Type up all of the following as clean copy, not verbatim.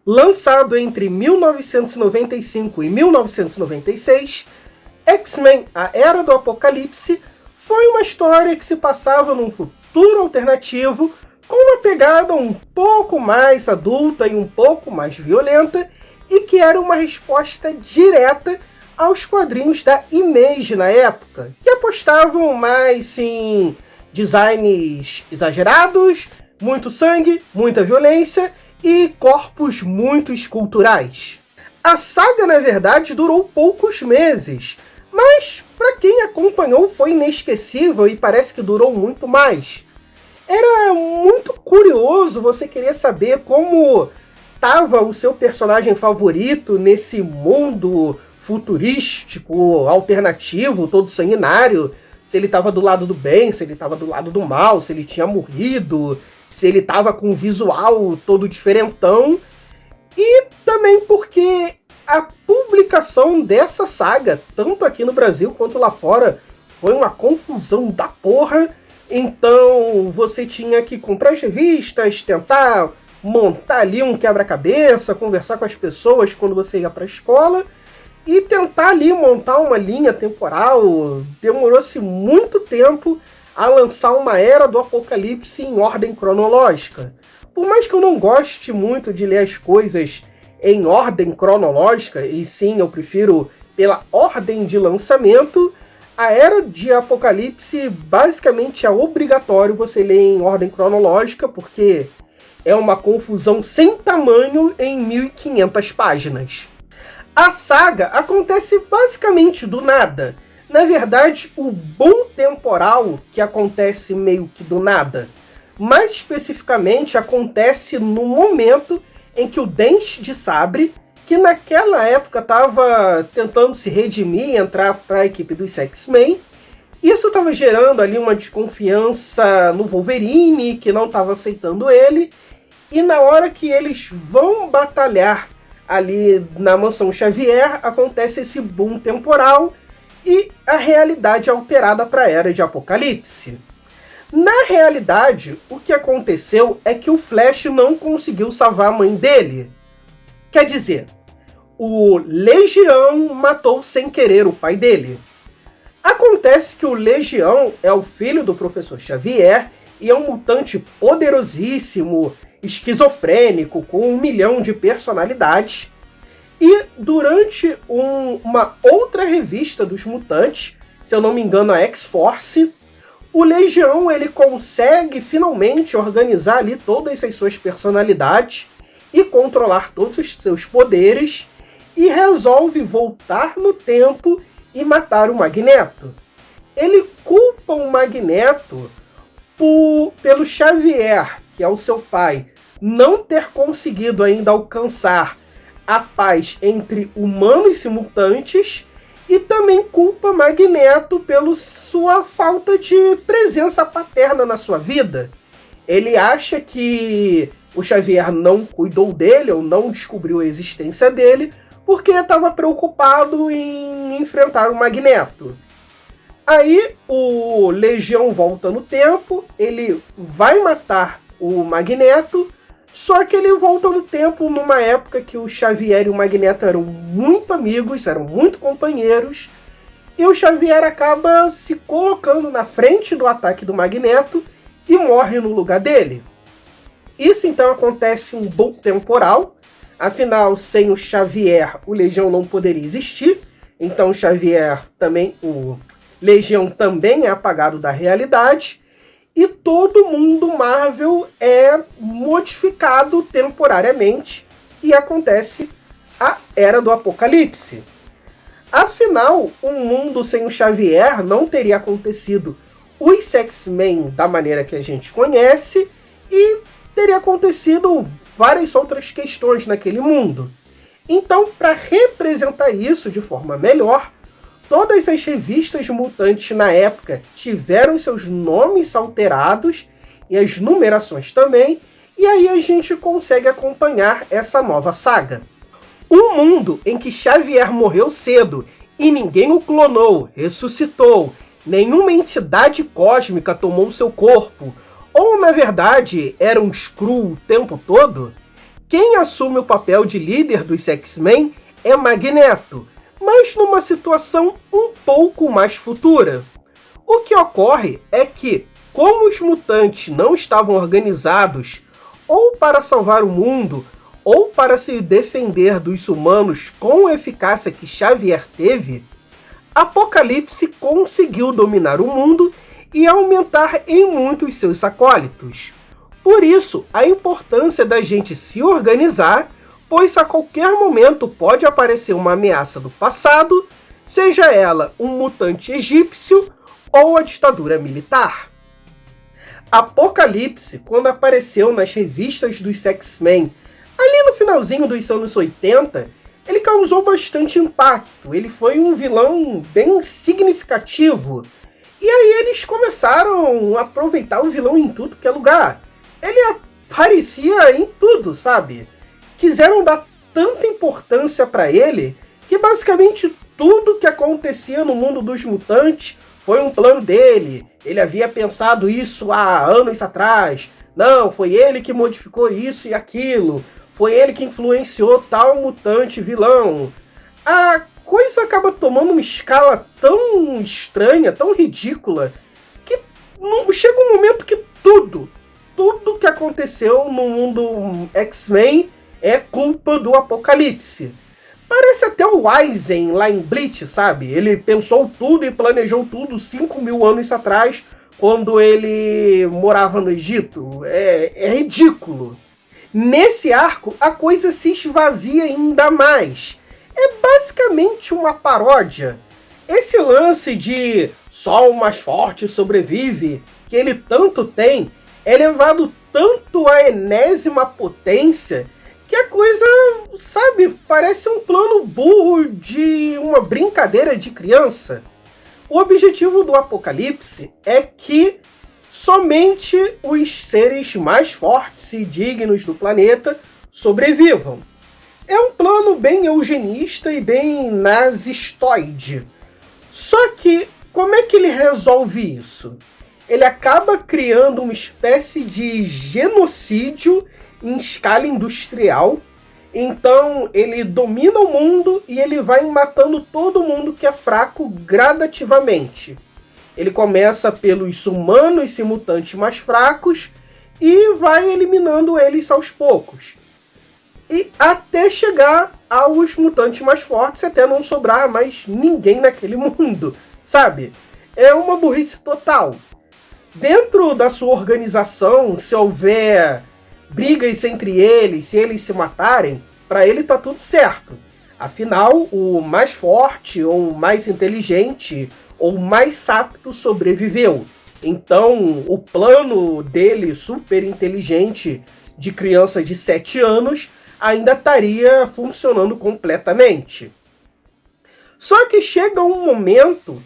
Lançado entre 1995 e 1996, X-Men: A Era do Apocalipse foi uma história que se passava num futuro alternativo com uma pegada um pouco mais adulta e um pouco mais violenta, e que era uma resposta direta aos quadrinhos da Image na época, que apostavam mais em designs exagerados, muito sangue, muita violência e corpos muito esculturais. A saga, na verdade, durou poucos meses, mas para quem acompanhou foi inesquecível e parece que durou muito mais. Era muito curioso você querer saber como estava o seu personagem favorito nesse mundo futurístico, alternativo, todo sanguinário. Se ele estava do lado do bem, se ele estava do lado do mal, se ele tinha morrido, se ele estava com um visual todo diferentão. E também porque a publicação dessa saga, tanto aqui no Brasil quanto lá fora, foi uma confusão da porra. Então você tinha que comprar as revistas, tentar montar ali um quebra-cabeça, conversar com as pessoas quando você ia para a escola e tentar ali montar uma linha temporal. Demorou-se muito tempo a lançar uma Era do Apocalipse em ordem cronológica. Por mais que eu não goste muito de ler as coisas em ordem cronológica, e sim, eu prefiro pela ordem de lançamento, a Era de Apocalipse basicamente é obrigatório você ler em ordem cronológica, porque é uma confusão sem tamanho em 1500 páginas. A saga acontece basicamente do nada. Na verdade, o boom temporal que acontece meio que do nada. Mais especificamente, acontece no momento em que o Dente de Sabre, que naquela época estava tentando se redimir e entrar para a equipe dos X-Men, isso estava gerando ali uma desconfiança no Wolverine, que não estava aceitando ele, e na hora que eles vão batalhar ali na Mansão Xavier, acontece esse boom temporal e a realidade é alterada para a Era de Apocalipse. Na realidade, o que aconteceu é que o Flash não conseguiu salvar a mãe dele. Quer dizer, o Legião matou sem querer o pai dele. Acontece que o Legião é o filho do Professor Xavier e é um mutante poderosíssimo, esquizofrênico, com 1 milhão de personalidades. E durante uma outra revista dos mutantes, se eu não me engano a X-Force, o Legião ele consegue finalmente organizar ali todas as suas personalidades e controlar todos os seus poderes, e resolve voltar no tempo e matar o Magneto. Ele culpa o Magneto pelo Xavier, que é o seu pai, não ter conseguido ainda alcançar a paz entre humanos e mutantes, e também culpa Magneto pela sua falta de presença paterna na sua vida. Ele acha que o Xavier não cuidou dele, ou não descobriu a existência dele, porque estava preocupado em enfrentar o Magneto. Aí o Legião volta no tempo, ele vai matar o Magneto, só que ele volta no tempo numa época que o Xavier e o Magneto eram muito amigos, eram muito companheiros, e o Xavier acaba se colocando na frente do ataque do Magneto e morre no lugar dele. Isso então acontece um boom temporal. Afinal, sem o Xavier, o Legião não poderia existir. Então o Xavier também, o Legião também é apagado da realidade. E todo mundo Marvel é modificado temporariamente. E acontece a Era do Apocalipse. Afinal, um mundo sem o Xavier não teria acontecido os X-Men da maneira que a gente conhece. E teria acontecido várias outras questões naquele mundo. Então, para representar isso de forma melhor, todas as revistas mutantes na época tiveram seus nomes alterados e as numerações também, e aí a gente consegue acompanhar essa nova saga. Um mundo em que Xavier morreu cedo e ninguém o clonou, ressuscitou, nenhuma entidade cósmica tomou seu corpo, ou na verdade era um Skrull o tempo todo, quem assume o papel de líder dos X-Men é Magneto, mas numa situação um pouco mais futura. O que ocorre é que, como os mutantes não estavam organizados ou para salvar o mundo, ou para se defender dos humanos com a eficácia que Xavier teve, Apocalipse conseguiu dominar o mundo e aumentar em muito os seus acólitos. Por isso, a importância da gente se organizar, pois a qualquer momento pode aparecer uma ameaça do passado, seja ela um mutante egípcio ou a ditadura militar. Apocalipse, quando apareceu nas revistas dos X-Men, ali no finalzinho dos anos 80, ele causou bastante impacto. Ele foi um vilão bem significativo. E aí eles começaram a aproveitar o vilão em tudo que é lugar. Ele aparecia em tudo, sabe? Quiseram dar tanta importância para ele que basicamente tudo que acontecia no mundo dos mutantes foi um plano dele. Ele havia pensado isso há anos atrás. Não, foi ele que modificou isso e aquilo. Foi ele que influenciou tal mutante vilão. A coisa acaba tomando uma escala tão estranha, tão ridícula, que chega um momento que tudo que aconteceu no mundo X-Men é culpa do Apocalipse. Parece até o Eisen lá em Bleach, sabe? Ele pensou tudo e planejou tudo 5.000 anos atrás, quando ele morava no Egito. É ridículo. Nesse arco, a coisa se esvazia ainda mais. É basicamente uma paródia. Esse lance de só o mais forte sobrevive, que ele tanto tem, é levado tanto à enésima potência que a coisa, sabe, parece um plano burro de uma brincadeira de criança. O objetivo do Apocalipse é que somente os seres mais fortes e dignos do planeta sobrevivam. É um plano bem eugenista e bem nazistoide. Só que, como é que ele resolve isso? Ele acaba criando uma espécie de genocídio em escala industrial. Então ele domina o mundo e ele vai matando todo mundo que é fraco gradativamente. Ele começa pelos humanos e mutantes mais fracos e vai eliminando eles aos poucos. E até chegar aos mutantes mais fortes, até não sobrar mais ninguém naquele mundo, sabe? É uma burrice total. Dentro da sua organização, se houver brigas entre eles, se eles se matarem, para ele tá tudo certo. Afinal, o mais forte, ou o mais inteligente, ou o mais apto sobreviveu. Então, o plano dele, super inteligente, de criança de 7 anos, ainda estaria funcionando completamente. Só que chega um momento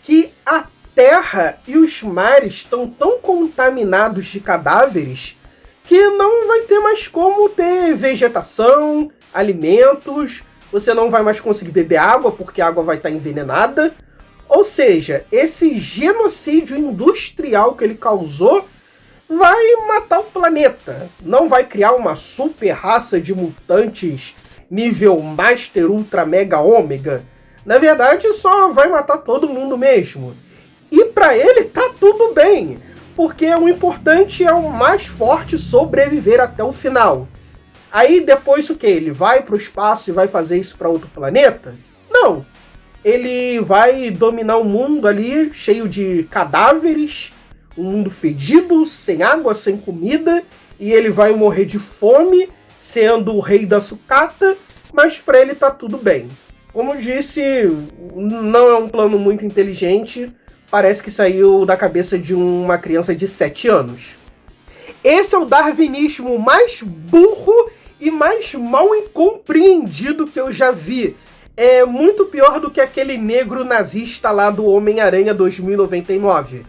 que a terra e os mares estão tão contaminados de cadáveres que não vai ter mais como ter vegetação, alimentos, você não vai mais conseguir beber água porque a água vai estar envenenada. Ou seja, esse genocídio industrial que ele causou vai matar o planeta. Não vai criar uma super raça de mutantes nível Master Ultra Mega Ômega. Na verdade, só vai matar todo mundo mesmo. E pra ele tá tudo bem, porque o importante é o mais forte sobreviver até o final. Aí depois o que? Ele vai pro espaço e vai fazer isso pra outro planeta? Não. Ele vai dominar o mundo ali, cheio de cadáveres, um mundo fedido, sem água, sem comida, e ele vai morrer de fome, sendo o rei da sucata, mas pra ele tá tudo bem. Como eu disse, não é um plano muito inteligente, parece que saiu da cabeça de uma criança de 7 anos. Esse é o darwinismo mais burro e mais mal incompreendido que eu já vi. É muito pior do que aquele negro nazista lá do Homem-Aranha 2099.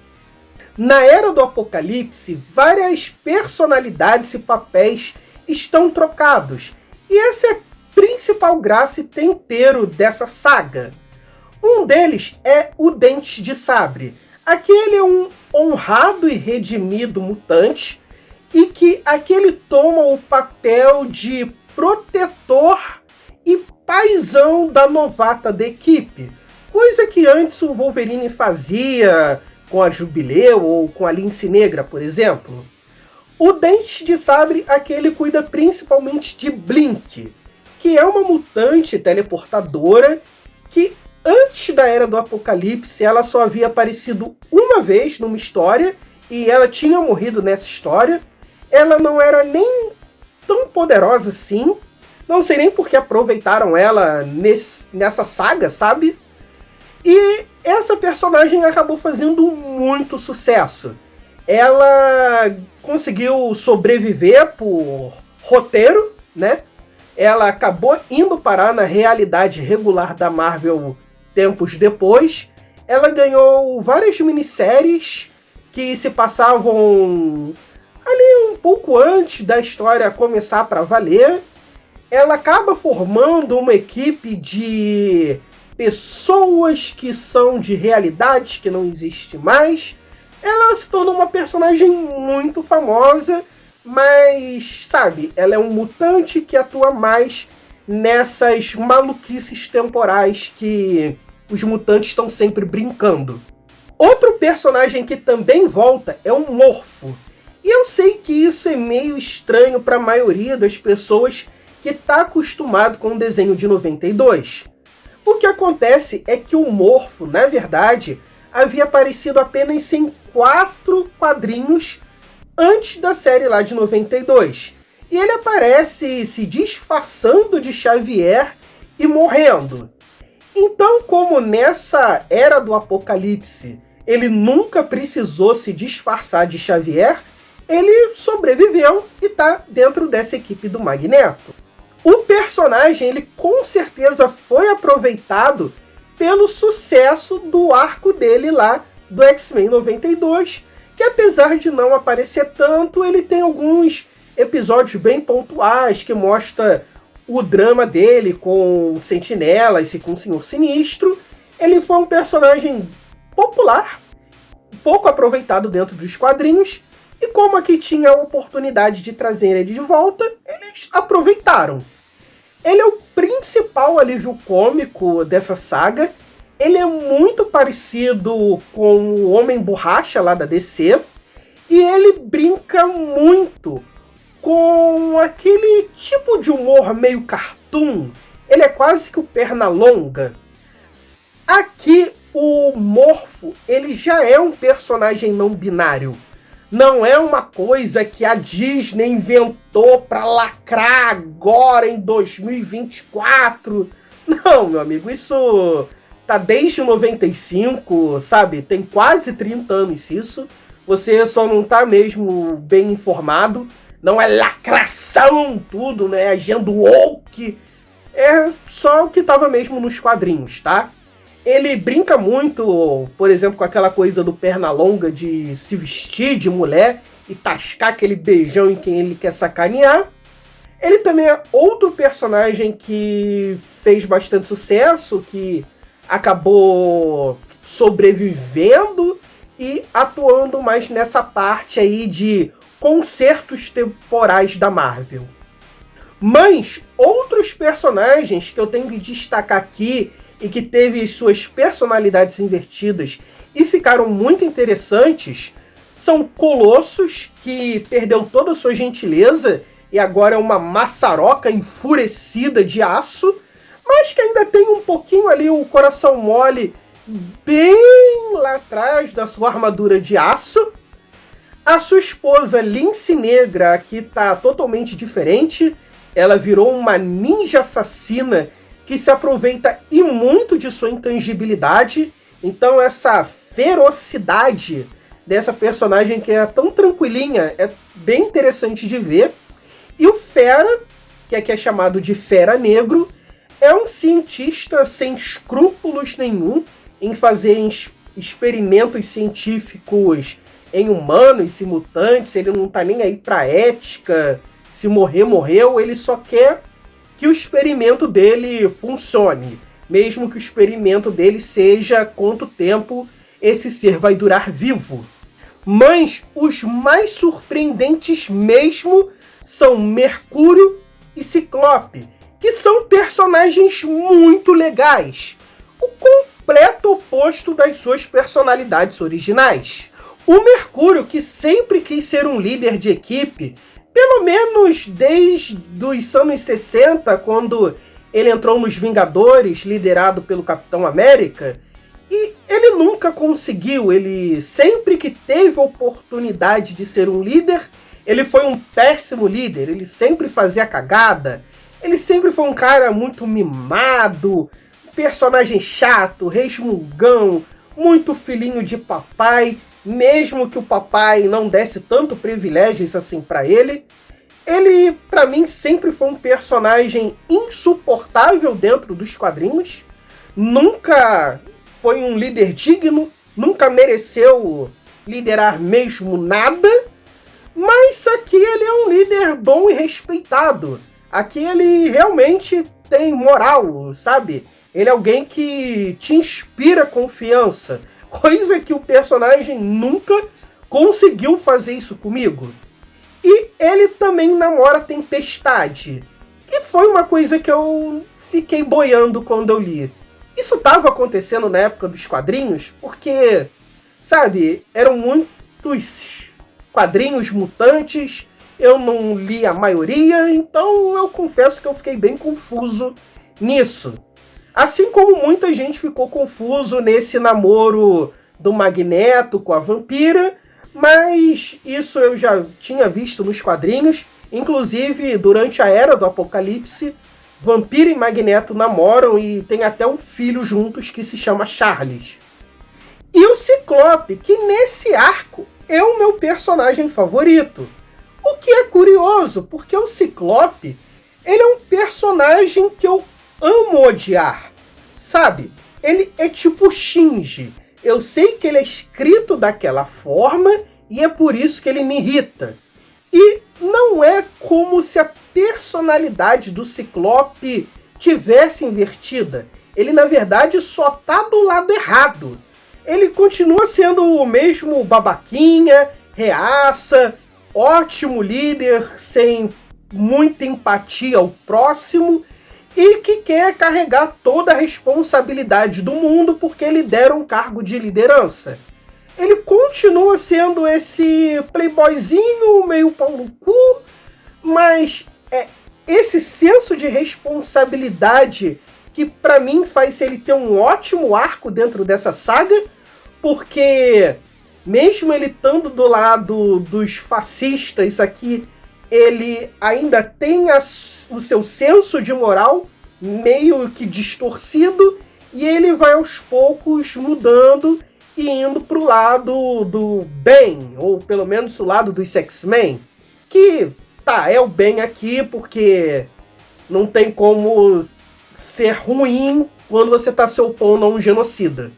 Na Era do Apocalipse, várias personalidades e papéis estão trocados. E essa é a principal graça e tempero dessa saga. Um deles é o Dente de Sabre. Aquele é um honrado e redimido mutante e que aqui ele toma o papel de protetor e paizão da novata da equipe, coisa que antes o Wolverine fazia com a Jubileu ou com a Lince Negra, por exemplo. O Dente de Sabre aqui ele cuida principalmente de Blink, que é uma mutante teleportadora que antes da Era do Apocalipse ela só havia aparecido uma vez numa história e ela tinha morrido nessa história. Ela não era nem tão poderosa assim. Não sei nem por que aproveitaram ela nessa saga, sabe? E essa personagem acabou fazendo muito sucesso. Ela conseguiu sobreviver por roteiro, né? Ela acabou indo parar na realidade regular da Marvel tempos depois. Ela ganhou várias minisséries que se passavam ali um pouco antes da história começar para valer. Ela acaba formando uma equipe de pessoas que são de realidades que não existe mais. Ela se tornou uma personagem muito famosa, mas, sabe, ela é um mutante que atua mais nessas maluquices temporais que os mutantes estão sempre brincando. Outro personagem que também volta é o Morfo. E eu sei que isso é meio estranho para a maioria das pessoas que está acostumado com o desenho de 92. O que acontece é que o Morfo, na verdade, havia aparecido apenas em 4 quadrinhos antes da série lá de 92. E ele aparece se disfarçando de Xavier e morrendo. Então, como nessa Era do Apocalipse ele nunca precisou se disfarçar de Xavier, ele sobreviveu e está dentro dessa equipe do Magneto. O personagem, ele com certeza foi aproveitado pelo sucesso do arco dele lá do X-Men 92, que apesar de não aparecer tanto, ele tem alguns episódios bem pontuais que mostra o drama dele com Sentinelas e com o Senhor Sinistro. Ele foi um personagem popular, pouco aproveitado dentro dos quadrinhos, e como aqui tinha a oportunidade de trazer ele de volta, eles aproveitaram. Ele é o principal alívio cômico dessa saga. Ele é muito parecido com o Homem Borracha lá da DC. E ele brinca muito com aquele tipo de humor meio cartoon. Ele é quase que o Pernalonga. Aqui o Morfo, ele já é um personagem não binário. Não é uma coisa que a Disney inventou para lacrar agora em 2024. Não, meu amigo, isso tá desde 95, sabe? Tem quase 30 anos isso. Você só não tá mesmo bem informado. Não é lacração tudo, né? Agenda woke. É só o que tava mesmo nos quadrinhos, tá? Ele brinca muito, por exemplo, com aquela coisa do Pernalonga de se vestir de mulher e tascar aquele beijão em quem ele quer sacanear. Ele também é outro personagem que fez bastante sucesso, que acabou sobrevivendo e atuando mais nessa parte aí de concertos temporais da Marvel. Mas outros personagens que eu tenho que destacar aqui e que teve suas personalidades invertidas e ficaram muito interessantes, são Colossus, que perdeu toda a sua gentileza e agora é uma maçaroca enfurecida de aço, mas que ainda tem um pouquinho ali o coração mole bem lá atrás da sua armadura de aço. A sua esposa Lince Negra aqui está totalmente diferente. Ela virou uma ninja assassina que se aproveita e muito de sua intangibilidade. Então essa ferocidade dessa personagem que é tão tranquilinha é bem interessante de ver. E o Fera, que aqui é chamado de Fera Negro, é um cientista sem escrúpulos nenhum em fazer experimentos científicos em humanos e mutantes. Ele não tá nem aí pra ética, se morrer, morreu. Ele só quer que o experimento dele funcione, mesmo que o experimento dele seja quanto tempo esse ser vai durar vivo. Mas os mais surpreendentes mesmo são Mercúrio e Ciclope, que são personagens muito legais. O completo oposto das suas personalidades originais. O Mercúrio, que sempre quis ser um líder de equipe, pelo menos desde os anos 60, quando ele entrou nos Vingadores, liderado pelo Capitão América, e ele nunca conseguiu. Ele sempre que teve a oportunidade de ser um líder, ele foi um péssimo líder, ele sempre fazia cagada, ele sempre foi um cara muito mimado, personagem chato, resmungão, muito filhinho de papai, mesmo que o papai não desse tanto privilégios assim pra ele. Ele, pra mim, sempre foi um personagem insuportável dentro dos quadrinhos, nunca foi um líder digno, nunca mereceu liderar mesmo nada, mas aqui ele é um líder bom e respeitado. Aqui ele realmente tem moral, sabe? Ele é alguém que te inspira confiança, coisa que o personagem nunca conseguiu fazer isso comigo. E ele também namora a Tempestade, que foi uma coisa que eu fiquei boiando quando eu li. Isso estava acontecendo na época dos quadrinhos, porque, sabe, eram muitos quadrinhos mutantes, eu não li a maioria, então eu confesso que eu fiquei bem confuso nisso. Assim como muita gente ficou confuso nesse namoro do Magneto com a Vampira, mas isso eu já tinha visto nos quadrinhos. Inclusive, durante a Era do Apocalipse, Vampira e Magneto namoram e tem até um filho juntos que se chama Charles. E o Ciclope, que nesse arco é o meu personagem favorito. O que é curioso, porque o Ciclope, ele é um personagem que eu amo odiar, sabe? Ele é tipo Shinji. Eu sei que ele é escrito daquela forma e é por isso que ele me irrita. E não é como se a personalidade do Ciclope tivesse invertida. Ele, na verdade, só tá do lado errado. Ele continua sendo o mesmo babaquinha, reaça, ótimo líder, sem muita empatia ao próximo, e que quer carregar toda a responsabilidade do mundo porque lhe deram um cargo de liderança. Ele continua sendo esse playboyzinho meio pau no cu, mas esse senso de responsabilidade que pra mim faz ele ter um ótimo arco dentro dessa saga, porque mesmo ele estando do lado dos fascistas aqui, ele ainda tem o seu senso de moral meio que distorcido, e ele vai aos poucos mudando e indo pro lado do bem, ou pelo menos o lado dos X-Men, que é o bem aqui, porque não tem como ser ruim quando você tá se opondo a um genocida.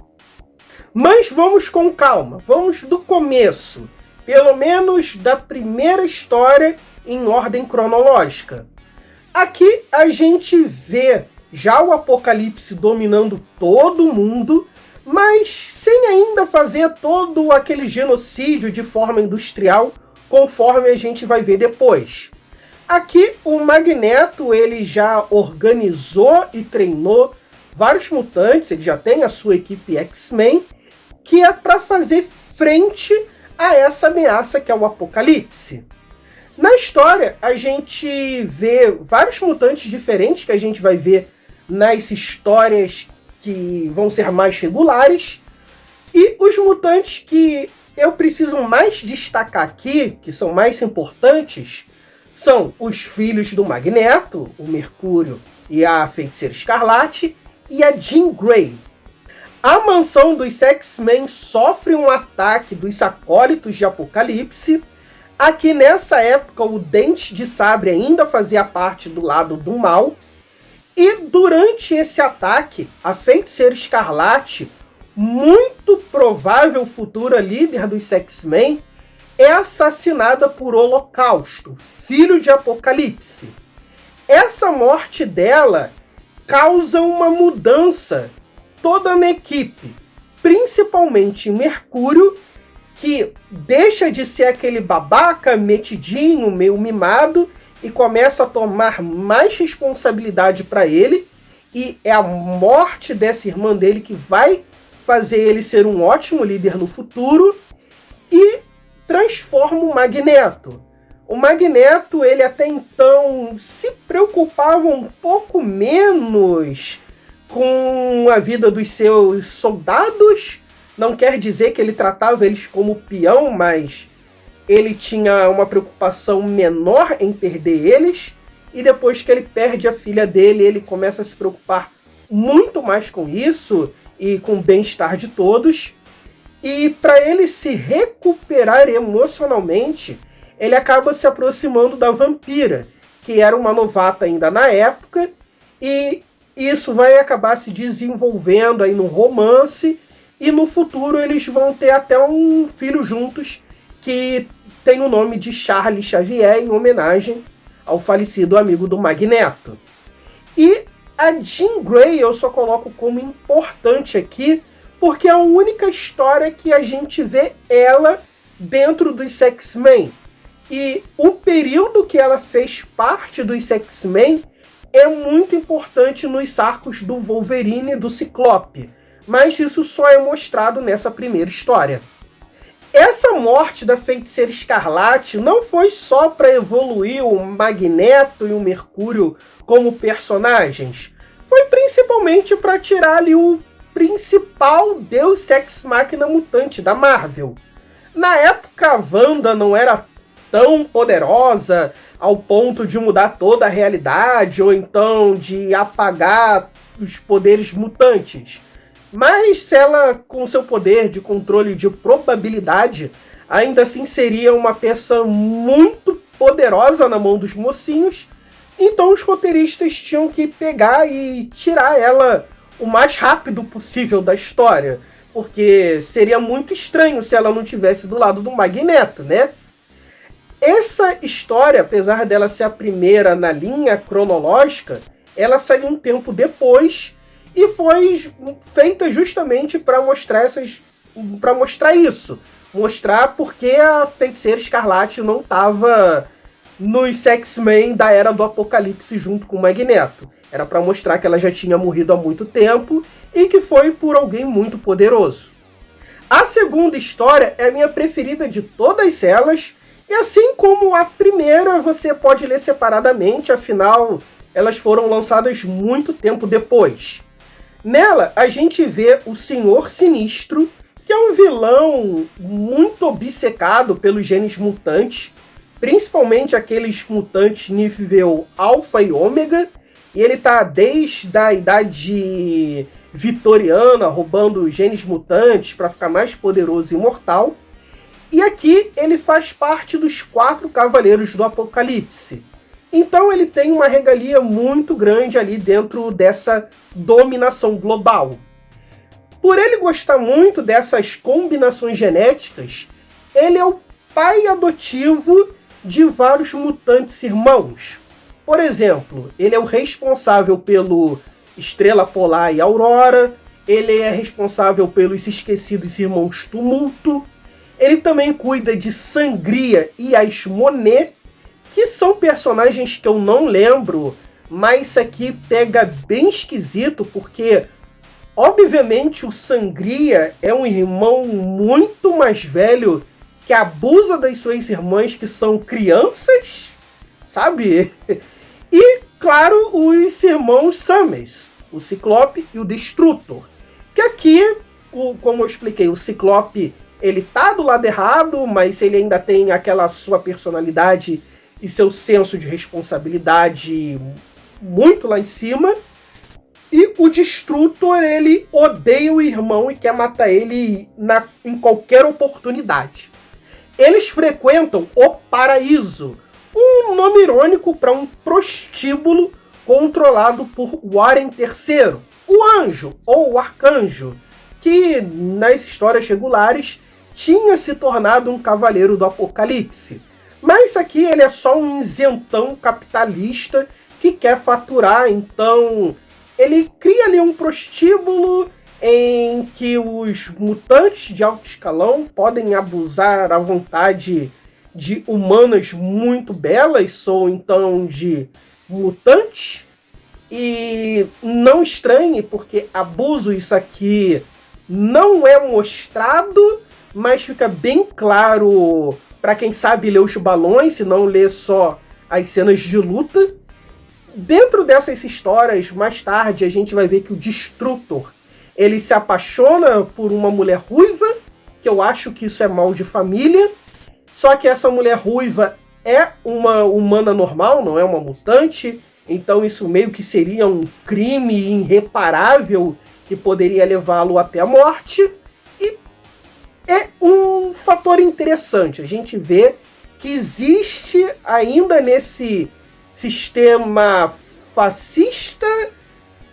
Mas vamos com calma, vamos do começo, pelo menos da primeira história em ordem cronológica. Aqui a gente vê já o Apocalipse dominando todo mundo, mas sem ainda fazer todo aquele genocídio de forma industrial, conforme a gente vai ver depois. Aqui o Magneto, ele já organizou e treinou vários mutantes, ele já tem a sua equipe X-Men, que é para fazer frente a essa ameaça que é o Apocalipse. Na história, a gente vê vários mutantes diferentes que a gente vai ver nas histórias que vão ser mais regulares. E os mutantes que eu preciso mais destacar aqui, que são mais importantes, são os filhos do Magneto, o Mercúrio e a Feiticeira Escarlate, e a Jean Grey. A mansão dos X-Men sofre um ataque dos acólitos de Apocalipse. Aqui nessa época o Dente de Sabre ainda fazia parte do lado do mal. E durante esse ataque, a Feiticeira Escarlate, muito provável futura líder dos X-Men, é assassinada por Holocausto, filho de Apocalipse. Essa morte dela causa uma mudança toda na equipe, principalmente em Mercúrio, que deixa de ser aquele babaca metidinho, meio mimado, e começa a tomar mais responsabilidade para ele, e é a morte dessa irmã dele que vai fazer ele ser um ótimo líder no futuro, e transforma o Magneto. O Magneto, ele até então se preocupava um pouco menos com a vida dos seus soldados. Não quer dizer que ele tratava eles como peão, mas ele tinha uma preocupação menor em perder eles. E depois que ele perde a filha dele, ele começa a se preocupar muito mais com isso e com o bem-estar de todos. E para ele se recuperar emocionalmente, ele acaba se aproximando da Vampira, que era uma novata ainda na época, e isso vai acabar se desenvolvendo aí num romance, e no futuro eles vão ter até um filho juntos, que tem o nome de Charles Xavier, em homenagem ao falecido amigo do Magneto. E a Jean Grey eu só coloco como importante aqui, porque é a única história que a gente vê ela dentro dos X-Men. E o período que ela fez parte dos X-Men é muito importante nos arcos do Wolverine e do Ciclope. Mas isso só é mostrado nessa primeira história. Essa morte da Feiticeira Escarlate não foi só para evoluir o Magneto e o Mercúrio como personagens. Foi principalmente para tirar ali o principal Deus Ex Machina mutante da Marvel. Na época, a Wanda não era tão poderosa ao ponto de mudar toda a realidade ou então de apagar os poderes mutantes. Mas ela, com seu poder de controle de probabilidade, ainda assim seria uma peça muito poderosa na mão dos mocinhos. Então os roteiristas tinham que pegar e tirar ela o mais rápido possível da história, porque seria muito estranho se ela não tivesse do lado do Magneto, né? Essa história, apesar dela ser a primeira na linha cronológica, ela saiu um tempo depois e foi feita justamente para mostrar isso. Mostrar porque a Feiticeira Escarlate não estava nos X-Men da Era do Apocalipse junto com o Magneto. Era para mostrar que ela já tinha morrido há muito tempo e que foi por alguém muito poderoso. A segunda história é a minha preferida de todas elas, e assim como a primeira, você pode ler separadamente, afinal, elas foram lançadas muito tempo depois. Nela, a gente vê o Senhor Sinistro, que é um vilão muito obcecado pelos genes mutantes, principalmente aqueles mutantes nível Alpha e Ômega, e ele tá desde a idade vitoriana, roubando genes mutantes para ficar mais poderoso e imortal. E aqui ele faz parte dos 4 Cavaleiros do Apocalipse. Então ele tem uma regalia muito grande ali dentro dessa dominação global. Por ele gostar muito dessas combinações genéticas, ele é o pai adotivo de vários mutantes irmãos. Por exemplo, ele é o responsável pelo Estrela Polar e Aurora, ele é responsável pelos esquecidos irmãos Tumulto, ele também cuida de Sangria e Asmonet, que são personagens que eu não lembro, mas isso aqui pega bem esquisito, porque obviamente o Sangria é um irmão muito mais velho que abusa das suas irmãs que são crianças, sabe? E, claro, os irmãos Summers, o Ciclope e o Destrutor. Que aqui, como eu expliquei, o Ciclope, ele tá do lado errado, mas ele ainda tem aquela sua personalidade e seu senso de responsabilidade muito lá em cima. E o Destrutor, ele odeia o irmão e quer matar ele em qualquer oportunidade. Eles frequentam o Paraíso, um nome irônico para um prostíbulo controlado por Warren III, o Anjo ou o Arcanjo, que nas histórias regulares tinha se tornado um cavaleiro do Apocalipse. Mas aqui ele é só um isentão capitalista que quer faturar, então ele cria ali um prostíbulo, em que os mutantes de alto escalão podem abusar à vontade de humanas muito belas, ou então de mutantes. E não estranhe, porque abuso, isso aqui não é mostrado, mas fica bem claro para quem sabe ler os balões, se não ler só as cenas de luta. Dentro dessas histórias, mais tarde, a gente vai ver que o Destrutor, ele se apaixona por uma mulher ruiva, que eu acho que isso é mal de família. Só que essa mulher ruiva é uma humana normal, não é uma mutante. Então isso meio que seria um crime irreparável que poderia levá-lo até a morte. E é um fator interessante. A gente vê que existe ainda nesse sistema fascista,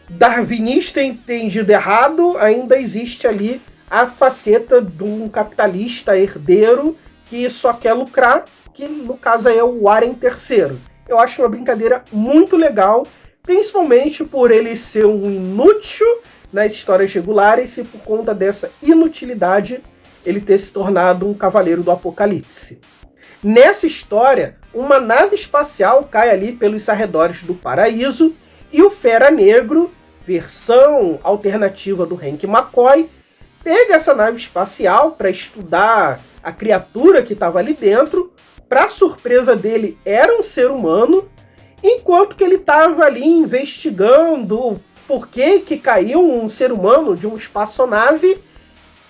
darwinista entendido errado, ainda existe ali a faceta de um capitalista herdeiro que só quer lucrar, que no caso é o Warren III. Eu acho uma brincadeira muito legal, principalmente por ele ser um inútil nas histórias regulares e por conta dessa inutilidade ele ter se tornado um cavaleiro do apocalipse. Nessa história, uma nave espacial cai ali pelos arredores do paraíso e o Fera Negro, versão alternativa do Hank McCoy, pega essa nave espacial para estudar a criatura que estava ali dentro. Para surpresa dele, era um ser humano, enquanto que ele estava ali investigando por que caiu um ser humano de uma espaçonave.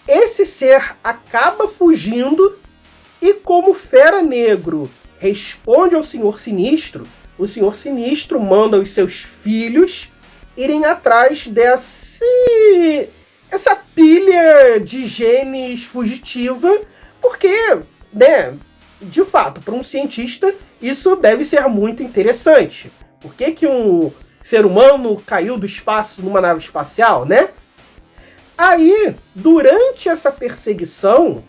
Esse ser acaba fugindo e, como Fera Negro responde ao Senhor Sinistro, o Senhor Sinistro manda os seus filhos irem atrás essa pilha de genes fugitiva, porque, né, de fato, para um cientista, isso deve ser muito interessante. Por que um ser humano caiu do espaço numa nave espacial, né? Aí, durante essa perseguição,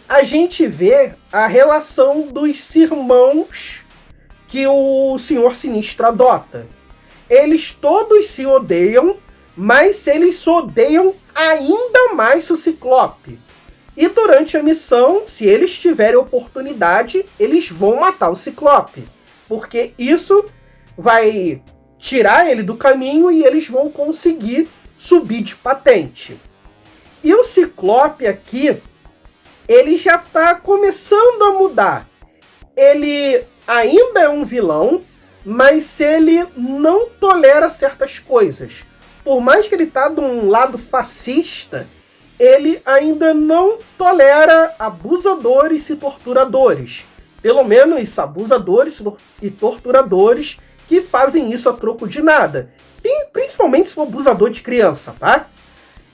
a gente vê a relação dos irmãos que o Senhor Sinistro adota. Eles todos se odeiam, mas eles se odeiam ainda mais o Ciclope. E durante a missão, se eles tiverem oportunidade, eles vão matar o Ciclope. Porque isso vai tirar ele do caminho e eles vão conseguir subir de patente. E o Ciclope aqui, ele já está começando a mudar. Ele ainda é um vilão, mas ele não tolera certas coisas. Por mais que ele está de um lado fascista, ele ainda não tolera abusadores e torturadores. Pelo menos abusadores e torturadores que fazem isso a troco de nada. E principalmente se for abusador de criança, tá?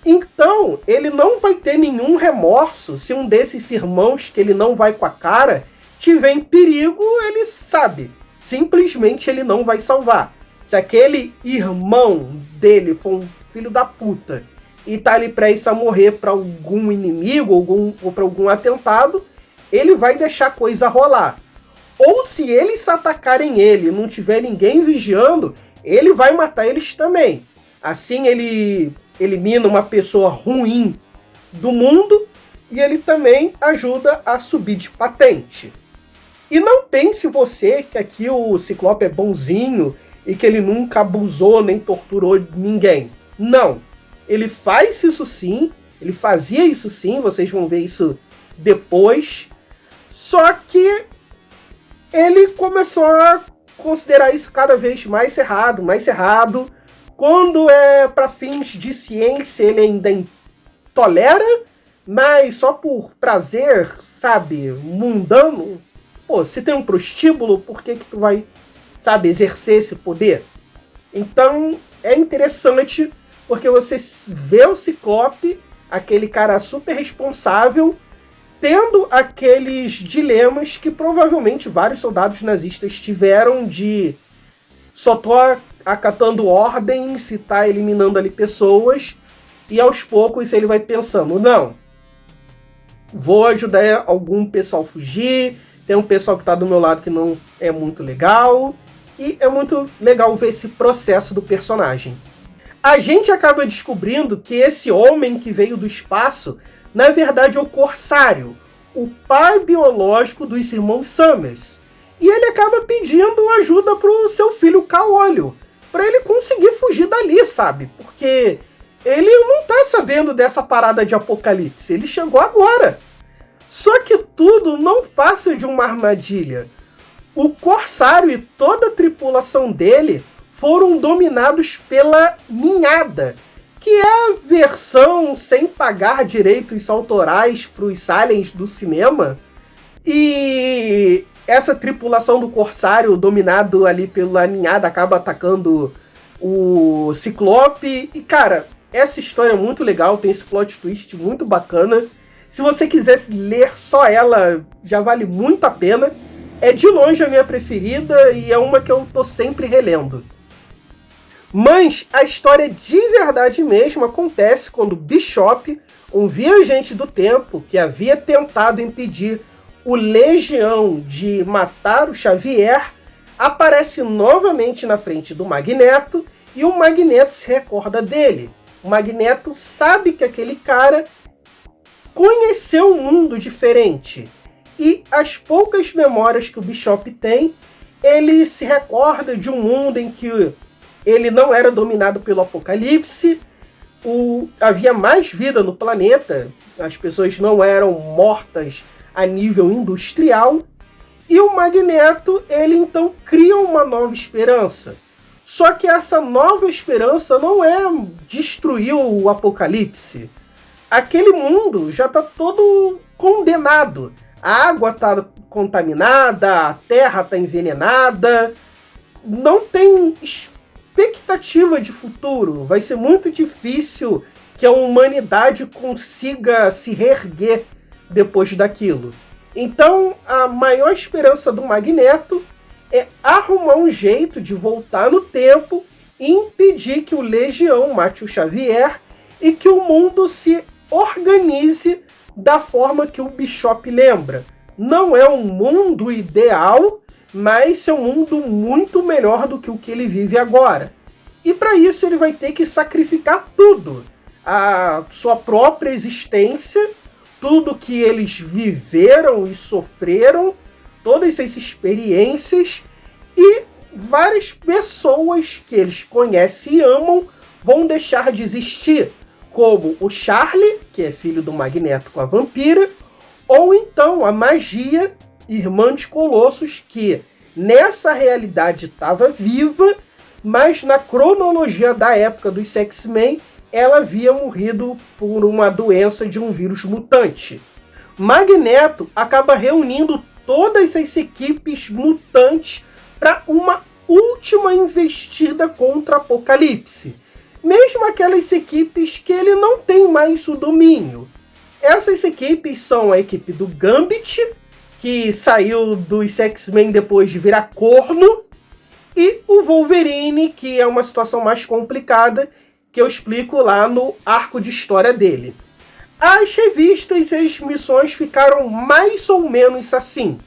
Então, ele não vai ter nenhum remorso se um desses irmãos que ele não vai com a cara tiver em perigo, ele sabe. Simplesmente ele não vai salvar. Se aquele irmão dele for um filho da puta e tá ali prestes a morrer para algum inimigo ou para algum atentado, ele vai deixar a coisa rolar. Ou se eles atacarem ele e não tiver ninguém vigiando, ele vai matar eles também. Assim ele elimina uma pessoa ruim do mundo e ele também ajuda a subir de patente. E não pense você que aqui o Ciclope é bonzinho e que ele nunca abusou nem torturou ninguém. Não. Ele faz isso sim, ele fazia isso sim, vocês vão ver isso depois. Só que ele começou a considerar isso cada vez mais errado, mais errado. Quando é para fins de ciência, ele ainda tolera, mas só por prazer, sabe, mundano. Pô, se tem um prostíbulo, por que tu vai, sabe, exercer esse poder? Então, é interessante, porque você vê o Ciclope, aquele cara super responsável, tendo aqueles dilemas que provavelmente vários soldados nazistas tiveram de só tô acatando ordens e tá eliminando ali pessoas, e aos poucos ele vai pensando, não, vou ajudar algum pessoal a fugir, tem um pessoal que tá do meu lado que não é muito legal, e é muito legal ver esse processo do personagem. A gente acaba descobrindo que esse homem que veio do espaço, na verdade é o Corsário, o pai biológico dos irmãos Summers. E ele acaba pedindo ajuda pro seu filho Caolho, para ele conseguir fugir dali, sabe? Porque ele não tá sabendo dessa parada de apocalipse, ele chegou agora. Só que tudo não passa de uma armadilha. O Corsário e toda a tripulação dele foram dominados pela Ninhada, que é a versão sem pagar direitos autorais para os aliens do cinema. E essa tripulação do Corsário, dominado ali pela Ninhada, acaba atacando o Ciclope. E, cara, essa história é muito legal, tem esse plot twist muito bacana. Se você quisesse ler só ela, já vale muito a pena. É de longe a minha preferida e é uma que eu tô sempre relendo. Mas a história de verdade mesmo acontece quando Bishop, um viajante do tempo que havia tentado impedir o Legião de matar o Xavier, aparece novamente na frente do Magneto e o Magneto se recorda dele. O Magneto sabe que aquele cara conheceu um mundo diferente e as poucas memórias que o Bishop tem, ele se recorda de um mundo em que ele não era dominado pelo apocalipse, havia mais vida no planeta, as pessoas não eram mortas a nível industrial, e o Magneto, ele então cria uma nova esperança. Só que essa nova esperança não é destruir o apocalipse. Aquele mundo já está todo condenado. A água está contaminada, a terra está envenenada, não tem expectativa de futuro. Vai ser muito difícil que a humanidade consiga se reerguer depois daquilo. Então, a maior esperança do Magneto é arrumar um jeito de voltar no tempo e impedir que o Legião mate o Xavier e que o mundo se organize da forma que o Bishop lembra. Não é um mundo ideal, mas é um mundo muito melhor do que o que ele vive agora. E para isso ele vai ter que sacrificar tudo. A sua própria existência, tudo que eles viveram e sofreram, todas essas experiências, e várias pessoas que eles conhecem e amam vão deixar de existir, como o Charlie, que é filho do Magneto com a vampira, ou então a Magia, irmã de Colossus, que nessa realidade estava viva, mas na cronologia da época dos X-Men, ela havia morrido por uma doença de um vírus mutante. Magneto acaba reunindo todas as equipes mutantes para uma última investida contra o Apocalipse. Mesmo aquelas equipes que ele não tem mais o domínio. Essas equipes são a equipe do Gambit, que saiu dos X-Men depois de virar corno, e o Wolverine, que é uma situação mais complicada, que eu explico lá no arco de história dele. As revistas e as missões ficaram mais ou menos assim.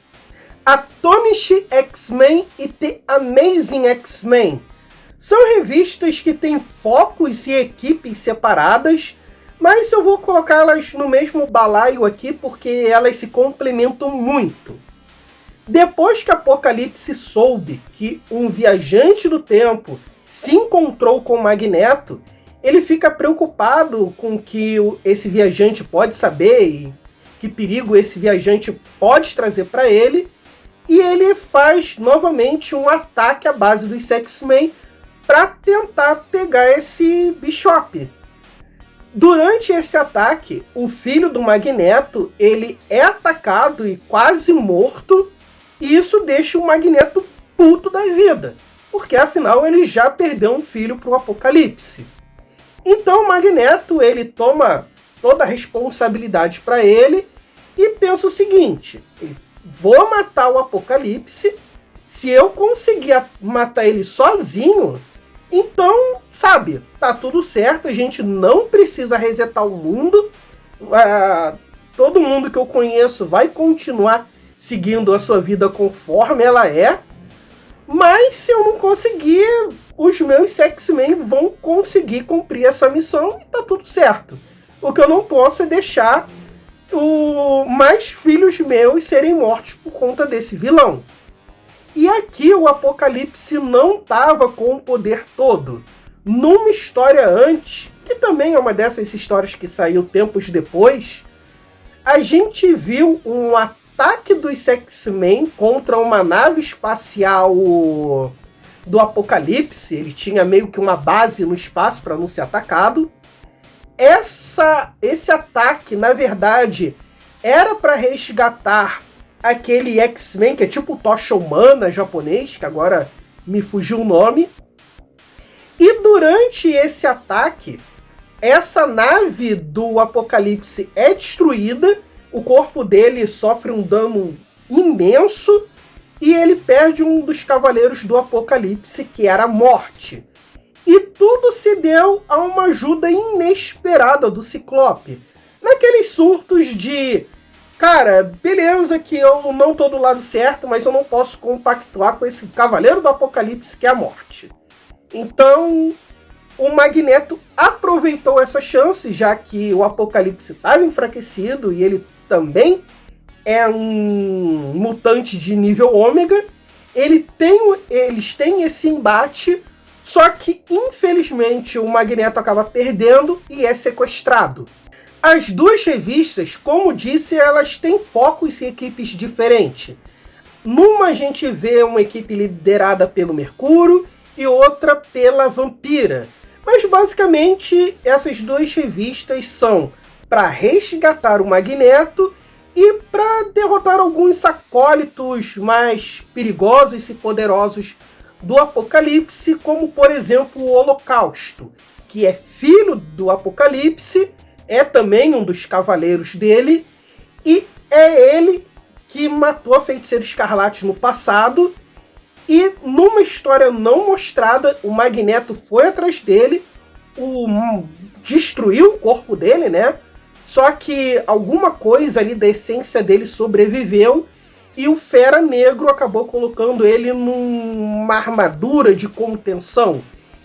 Astonish X-Men e The Amazing X-Men são revistas que têm focos e equipes separadas, mas eu vou colocá-las no mesmo balaio aqui porque elas se complementam muito. Depois que Apocalipse soube que um viajante do tempo se encontrou com o Magneto, ele fica preocupado com o que esse viajante pode saber e que perigo esse viajante pode trazer para ele, e ele faz novamente um ataque à base dos X-Men para tentar pegar esse Bishop. Durante esse ataque, o filho do Magneto ele é atacado e quase morto, e isso deixa o Magneto puto da vida, porque afinal ele já perdeu um filho para o Apocalipse. Então o Magneto ele toma toda a responsabilidade para ele e pensa o seguinte: vou matar o Apocalipse, se eu conseguir matar ele sozinho, então, sabe, tá tudo certo, a gente não precisa resetar o mundo, todo mundo que eu conheço vai continuar seguindo a sua vida conforme ela é, mas se eu não conseguir, os meus X-Men vão conseguir cumprir essa missão e tá tudo certo. O que eu não posso é deixar mais filhos meus serem mortos por conta desse vilão. E aqui o Apocalipse não estava com o poder todo. Numa história antes, que também é uma dessas histórias que saiu tempos depois, a gente viu um ataque dos X-Men contra uma nave espacial do Apocalipse. Ele tinha meio que uma base no espaço para não ser atacado. Esse ataque, na verdade, era para resgatar aquele X-Men, que é tipo Tocha Humana japonês, que agora me fugiu o nome. E durante esse ataque, essa nave do Apocalipse é destruída, o corpo dele sofre um dano imenso, e ele perde um dos cavaleiros do Apocalipse, que era a Morte. E tudo se deu a uma ajuda inesperada do Ciclope. Naqueles surtos de... Cara, beleza que eu não tô do lado certo, mas eu não posso compactuar com esse cavaleiro do Apocalipse que é a Morte. Então, o Magneto aproveitou essa chance, já que o Apocalipse estava enfraquecido e ele também é um mutante de nível ômega. Eles têm esse embate, só que, infelizmente, o Magneto acaba perdendo e é sequestrado. As duas revistas, como disse, elas têm focos e equipes diferentes. Numa a gente vê uma equipe liderada pelo Mercúrio e outra pela Vampira. Mas basicamente essas duas revistas são para resgatar o Magneto e para derrotar alguns acólitos mais perigosos e poderosos do Apocalipse, como por exemplo o Holocausto, que é filho do Apocalipse, é também um dos cavaleiros dele, e é ele que matou a Feiticeira Escarlate no passado. E numa história não mostrada, o Magneto foi atrás dele, destruiu o corpo dele, né? Só que alguma coisa ali da essência dele sobreviveu e o Fera Negro acabou colocando ele numa armadura de contenção.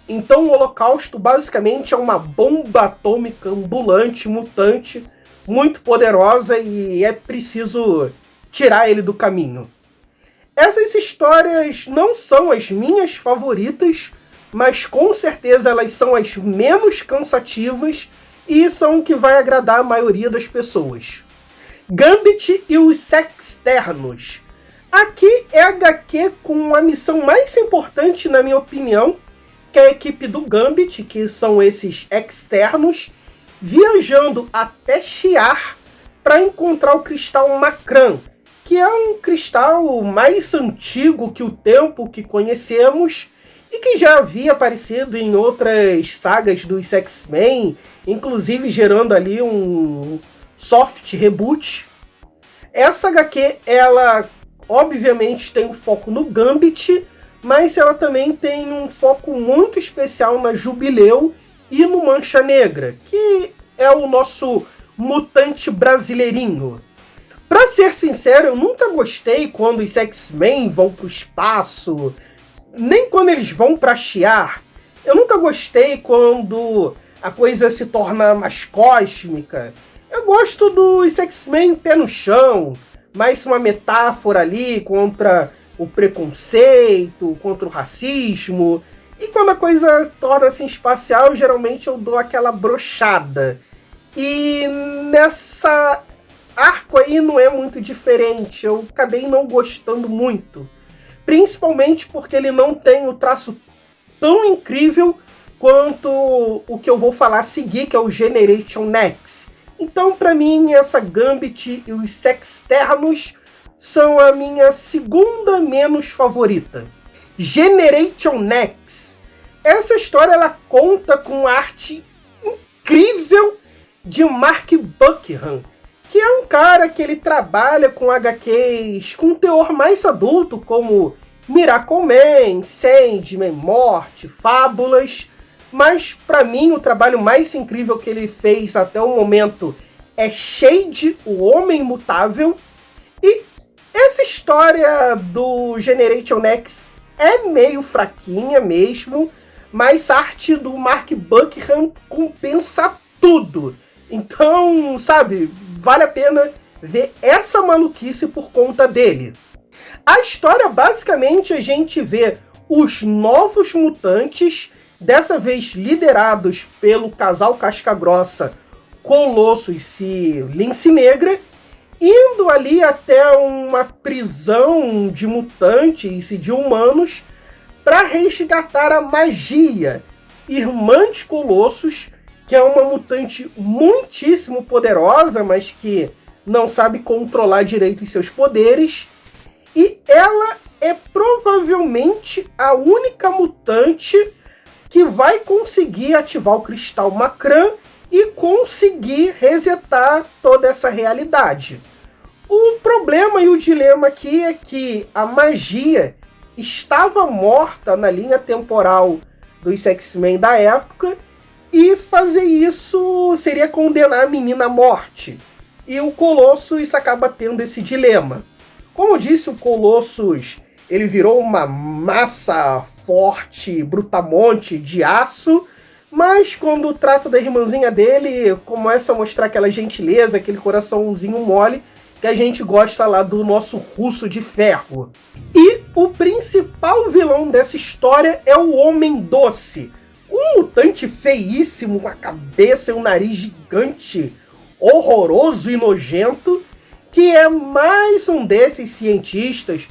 Então o Holocausto basicamente é uma bomba atômica ambulante, mutante, muito poderosa, e é preciso tirar ele do caminho. Essas histórias não são as minhas favoritas, mas com certeza elas são as menos cansativas e são o que vai agradar a maioria das pessoas. Gambit e os Sexternos. Aqui é a HQ com a missão mais importante, na minha opinião, que é a equipe do Gambit, que são esses externos, viajando até Shi'ar para encontrar o cristal Makran, que é um cristal mais antigo que o tempo que conhecemos e que já havia aparecido em outras sagas dos X-Men, inclusive gerando ali um soft reboot. Essa HQ, ela obviamente tem um foco no Gambit, mas ela também tem um foco muito especial na Jubileu e no Mancha Negra, que é o nosso mutante brasileirinho. Pra ser sincero, eu nunca gostei quando os X-Men vão pro espaço, nem quando eles vão pra Shi'ar. Eu nunca gostei quando a coisa se torna mais cósmica. Eu gosto dos X-Men pé no chão, mais uma metáfora ali contra o preconceito, contra o racismo. E quando a coisa torna-se espacial, geralmente eu dou aquela brochada. E nessa arco aí não é muito diferente. Eu acabei não gostando muito. Principalmente porque ele não tem o traço tão incrível quanto o que eu vou falar a seguir, que é o Generation Next. Então, para mim, essa Gambit e os Sexternos são a minha segunda menos favorita. Generation Next. Essa história ela conta com arte incrível de Mark Buckingham, que é um cara que ele trabalha com HQs com teor mais adulto, como Miracle Man, Sandman, Morte, Fábulas. Mas, para mim, o trabalho mais incrível que ele fez até o momento é Shade, o Homem Imutável. E essa história do Generation Next é meio fraquinha mesmo, mas a arte do Mark Buckingham compensa tudo. Então, sabe, vale a pena ver essa maluquice por conta dele. A história, basicamente, a gente vê os Novos Mutantes, dessa vez liderados pelo casal casca-grossa Colossus e Lince Negra, indo ali até uma prisão de mutantes e de humanos para resgatar a Magia, irmã de Colossus, que é uma mutante muitíssimo poderosa, mas que não sabe controlar direito os seus poderes. E ela é provavelmente a única mutante que vai conseguir ativar o Cristal Macrã e conseguir resetar toda essa realidade. O problema e o dilema aqui é que a Magia estava morta na linha temporal dos X-Men da época, e fazer isso seria condenar a menina à morte. E o Colossus acaba tendo esse dilema. Como eu disse, o Colossus ele virou uma massa forte, brutamonte de aço, mas quando trata da irmãzinha dele, começa a mostrar aquela gentileza, aquele coraçãozinho mole que a gente gosta lá do nosso Russo de Ferro. E o principal vilão dessa história é o Homem Doce, um mutante feíssimo, uma cabeça e um nariz gigante, horroroso e nojento, que é mais um desses cientistas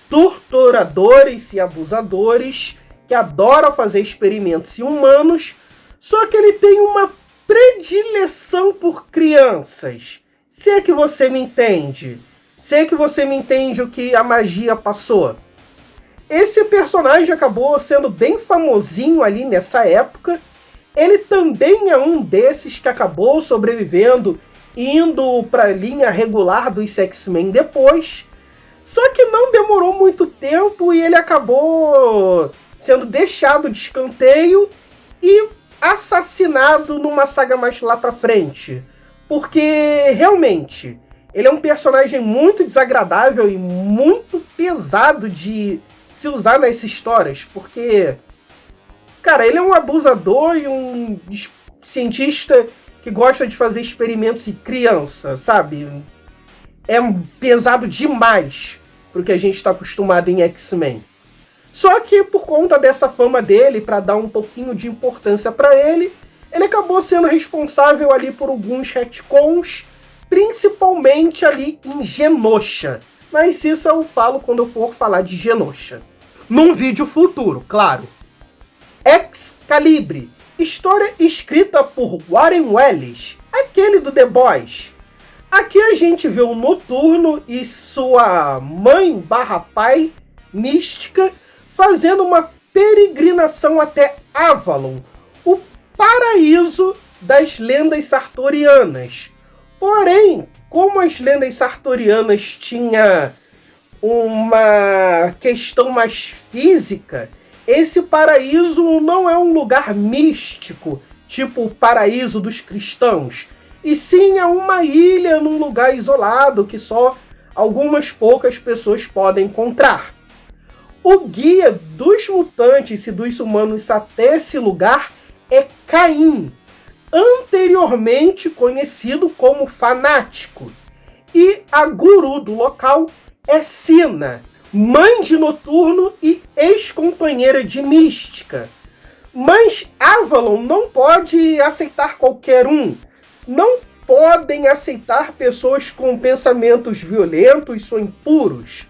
torturadores e abusadores que adora fazer experimentos em humanos, só que ele tem uma predileção por crianças. Se é que você me entende. Se é que você me entende o que a Magia passou. Esse personagem acabou sendo bem famosinho ali nessa época. Ele também é um desses que acabou sobrevivendo, indo para a linha regular dos X-Men depois. Só que não demorou muito tempo e ele acabou sendo deixado de escanteio e assassinado numa saga mais lá pra frente. Porque, realmente, ele é um personagem muito desagradável e muito pesado de se usar nas histórias. Porque, cara, ele é um abusador e um cientista que gosta de fazer experimentos em criança, sabe? É pesado demais pro que a gente está acostumado em X-Men. Só que por conta dessa fama dele, para dar um pouquinho de importância para ele acabou sendo responsável ali por alguns retcons, principalmente ali em Genosha. Mas isso eu falo quando eu for falar de Genosha. Num vídeo futuro, claro. Excalibur, história escrita por Warren Ellis, aquele do The Boys. Aqui a gente vê o Noturno e sua mãe/pai mística fazendo uma peregrinação até Avalon, o paraíso das lendas sartorianas. Porém, como as lendas sartorianas tinham uma questão mais física, esse paraíso não é um lugar místico, tipo o paraíso dos cristãos, e sim é uma ilha num lugar isolado que só algumas poucas pessoas podem encontrar. O guia dos mutantes e dos humanos até esse lugar é Caim, anteriormente conhecido como Fanático. E a guru do local é Sina, mãe de Noturno e ex-companheira de Mística. Mas Avalon não pode aceitar qualquer um. Não podem aceitar pessoas com pensamentos violentos ou impuros.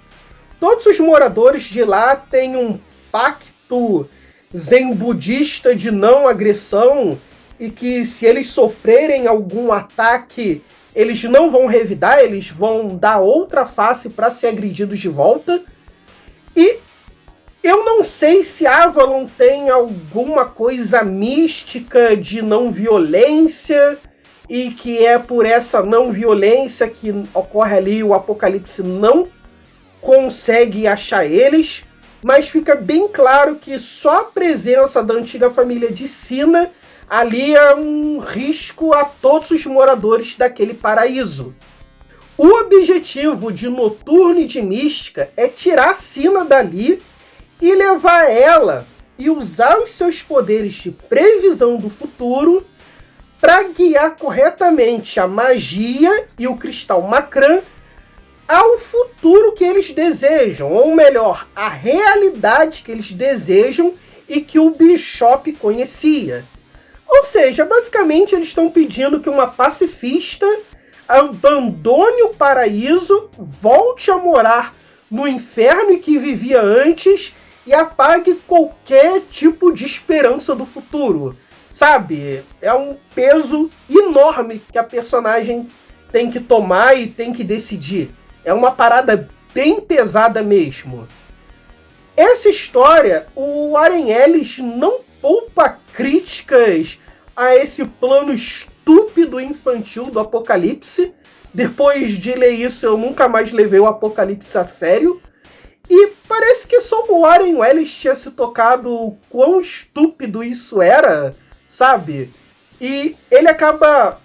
Todos os moradores de lá têm um pacto zen budista de não agressão e que se eles sofrerem algum ataque, eles não vão revidar, eles vão dar outra face para ser agredidos de volta. E eu não sei se Avalon tem alguma coisa mística de não violência e que é por essa não violência que ocorre ali o Apocalipse não consegue achar eles, mas fica bem claro que só a presença da antiga família de Sina ali é um risco a todos os moradores daquele paraíso. O objetivo de Noturno e de Mística é tirar Sina dali e levar ela e usar os seus poderes de previsão do futuro para guiar corretamente a magia e o cristal Macrã ao futuro que eles desejam, ou melhor, a realidade que eles desejam e que o Bishop conhecia. Ou seja, basicamente eles estão pedindo que uma pacifista abandone o paraíso, volte a morar no inferno em que vivia antes e apague qualquer tipo de esperança do futuro. Sabe? É um peso enorme que a personagem tem que tomar e tem que decidir. É uma parada bem pesada mesmo. Essa história, o Warren Ellis não poupa críticas a esse plano estúpido e infantil do Apocalipse. Depois de ler isso, eu nunca mais levei o Apocalipse a sério. E parece que só o Warren Ellis tinha se tocado o quão estúpido isso era, sabe? E ele acaba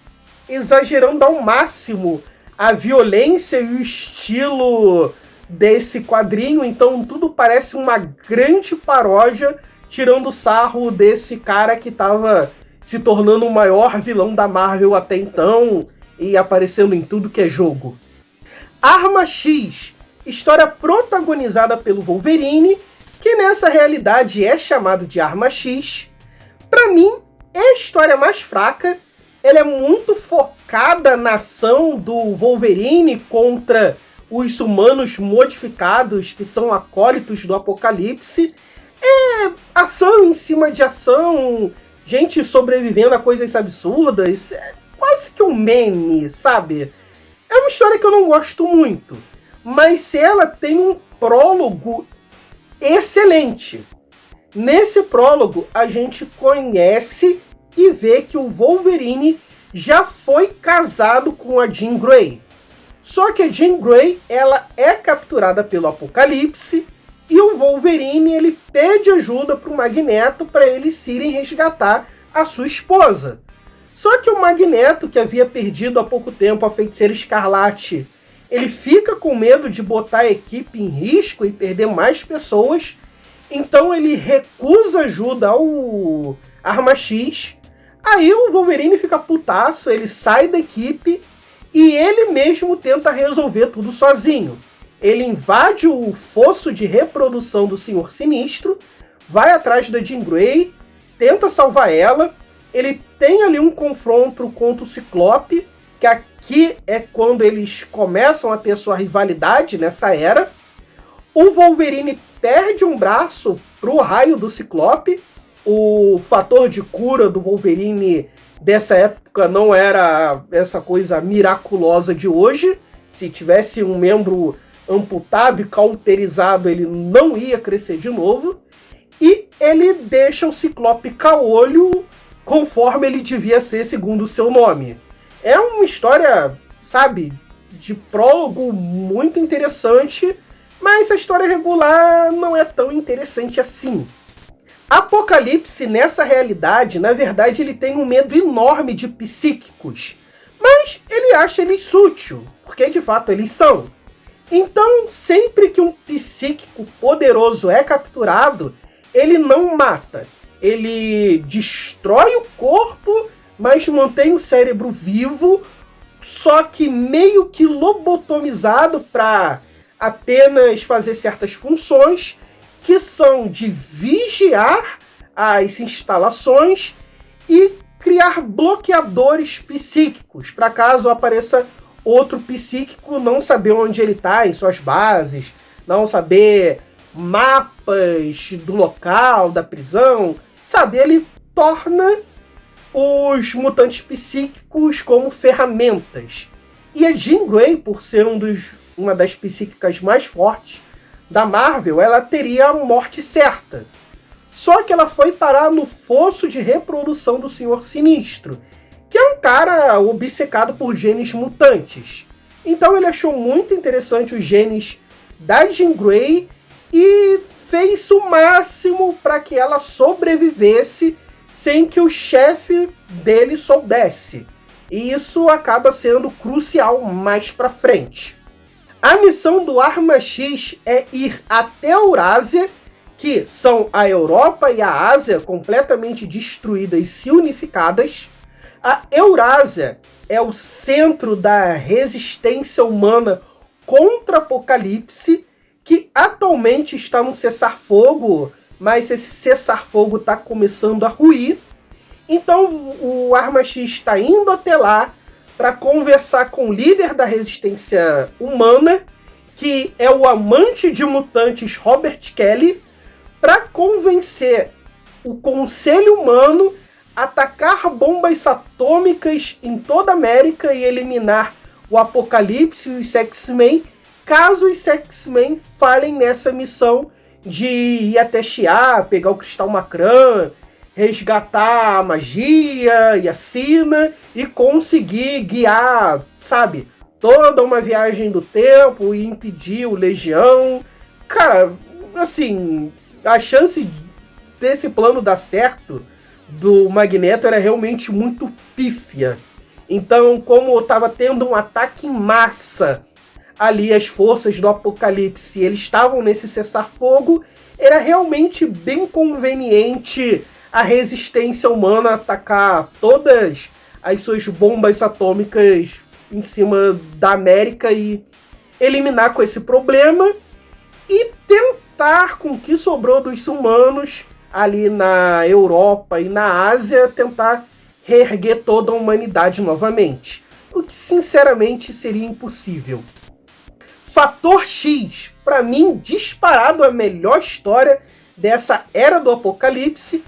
exagerando ao máximo a violência e o estilo desse quadrinho, então tudo parece uma grande paródia, tirando sarro desse cara que estava se tornando o maior vilão da Marvel até então e aparecendo em tudo que é jogo. Arma X, história protagonizada pelo Wolverine, que nessa realidade é chamado de Arma X. Pra mim, é a história mais fraca. Ela é muito focada na ação do Wolverine contra os humanos modificados, que são acólitos do Apocalipse. É ação em cima de ação, gente sobrevivendo a coisas absurdas. É quase que um meme, sabe? É uma história que eu não gosto muito, mas ela tem um prólogo excelente. Nesse prólogo, a gente conhece e vê que o Wolverine já foi casado com a Jean Grey. Só que a Jean Grey, ela é capturada pelo Apocalipse e o Wolverine, ele pede ajuda para o Magneto para eles irem resgatar a sua esposa. Só que o Magneto, que havia perdido há pouco tempo a Feiticeira Escarlate, ele fica com medo de botar a equipe em risco e perder mais pessoas, então ele recusa ajuda ao Arma X. Aí o Wolverine fica putaço, ele sai da equipe e ele mesmo tenta resolver tudo sozinho. Ele invade o fosso de reprodução do Senhor Sinistro, vai atrás da Jean Grey, tenta salvar ela. Ele tem ali um confronto contra o Ciclope, que aqui é quando eles começam a ter sua rivalidade nessa era. O Wolverine perde um braço pro raio do Ciclope. O fator de cura do Wolverine dessa época não era essa coisa miraculosa de hoje. Se tivesse um membro amputado e cauterizado, ele não ia crescer de novo. E ele deixa o Ciclope caolho conforme ele devia ser segundo o seu nome. É uma história, sabe, de prólogo muito interessante, mas a história regular não é tão interessante assim. Apocalipse, nessa realidade, na verdade, ele tem um medo enorme de psíquicos, mas ele acha eles sutil, porque de fato eles são. Então, sempre que um psíquico poderoso é capturado, ele não mata. Ele destrói o corpo, mas mantém o cérebro vivo, só que meio que lobotomizado para apenas fazer certas funções, que são de vigiar as instalações e criar bloqueadores psíquicos, para caso apareça outro psíquico, não saber onde ele está em suas bases, não saber mapas do local, da prisão, sabe? Ele torna os mutantes psíquicos como ferramentas. E a Jean Grey, por ser uma das psíquicas mais fortes da Marvel, ela teria a morte certa. Só que ela foi parar no fosso de reprodução do Senhor Sinistro, que é um cara obcecado por genes mutantes. Então ele achou muito interessante os genes da Jean Grey e fez o máximo para que ela sobrevivesse sem que o chefe dele soubesse. E isso acaba sendo crucial mais para frente. A missão do Arma X é ir até a Eurásia que são a Europa e a Ásia completamente destruídas e se unificadas. A Eurásia é o centro da resistência humana contra Apocalipse, que atualmente está num cessar-fogo, mas esse cessar-fogo está começando a ruir. Então o Arma X está indo até lá para conversar com o líder da resistência humana, que é o amante de mutantes Robert Kelly, para convencer o Conselho Humano a atacar bombas atômicas em toda a América e eliminar o Apocalipse e os X-Men, caso os X-Men falhem nessa missão de ir até Shi'ar, pegar o Cristal Macrã, resgatar a magia e a Sina e conseguir guiar, sabe, toda uma viagem do tempo e impedir o Legião. Cara, assim, a chance desse plano dar certo do Magneto era realmente muito pífia. Então, como estava tendo um ataque em massa ali, as forças do Apocalipse, eles estavam nesse cessar-fogo, era realmente bem conveniente a resistência humana atacar todas as suas bombas atômicas em cima da América e eliminar com esse problema e tentar, com o que sobrou dos humanos ali na Europa e na Ásia, tentar reerguer toda a humanidade novamente, o que sinceramente seria impossível. Fator X, para mim, disparado a melhor história dessa Era do Apocalipse,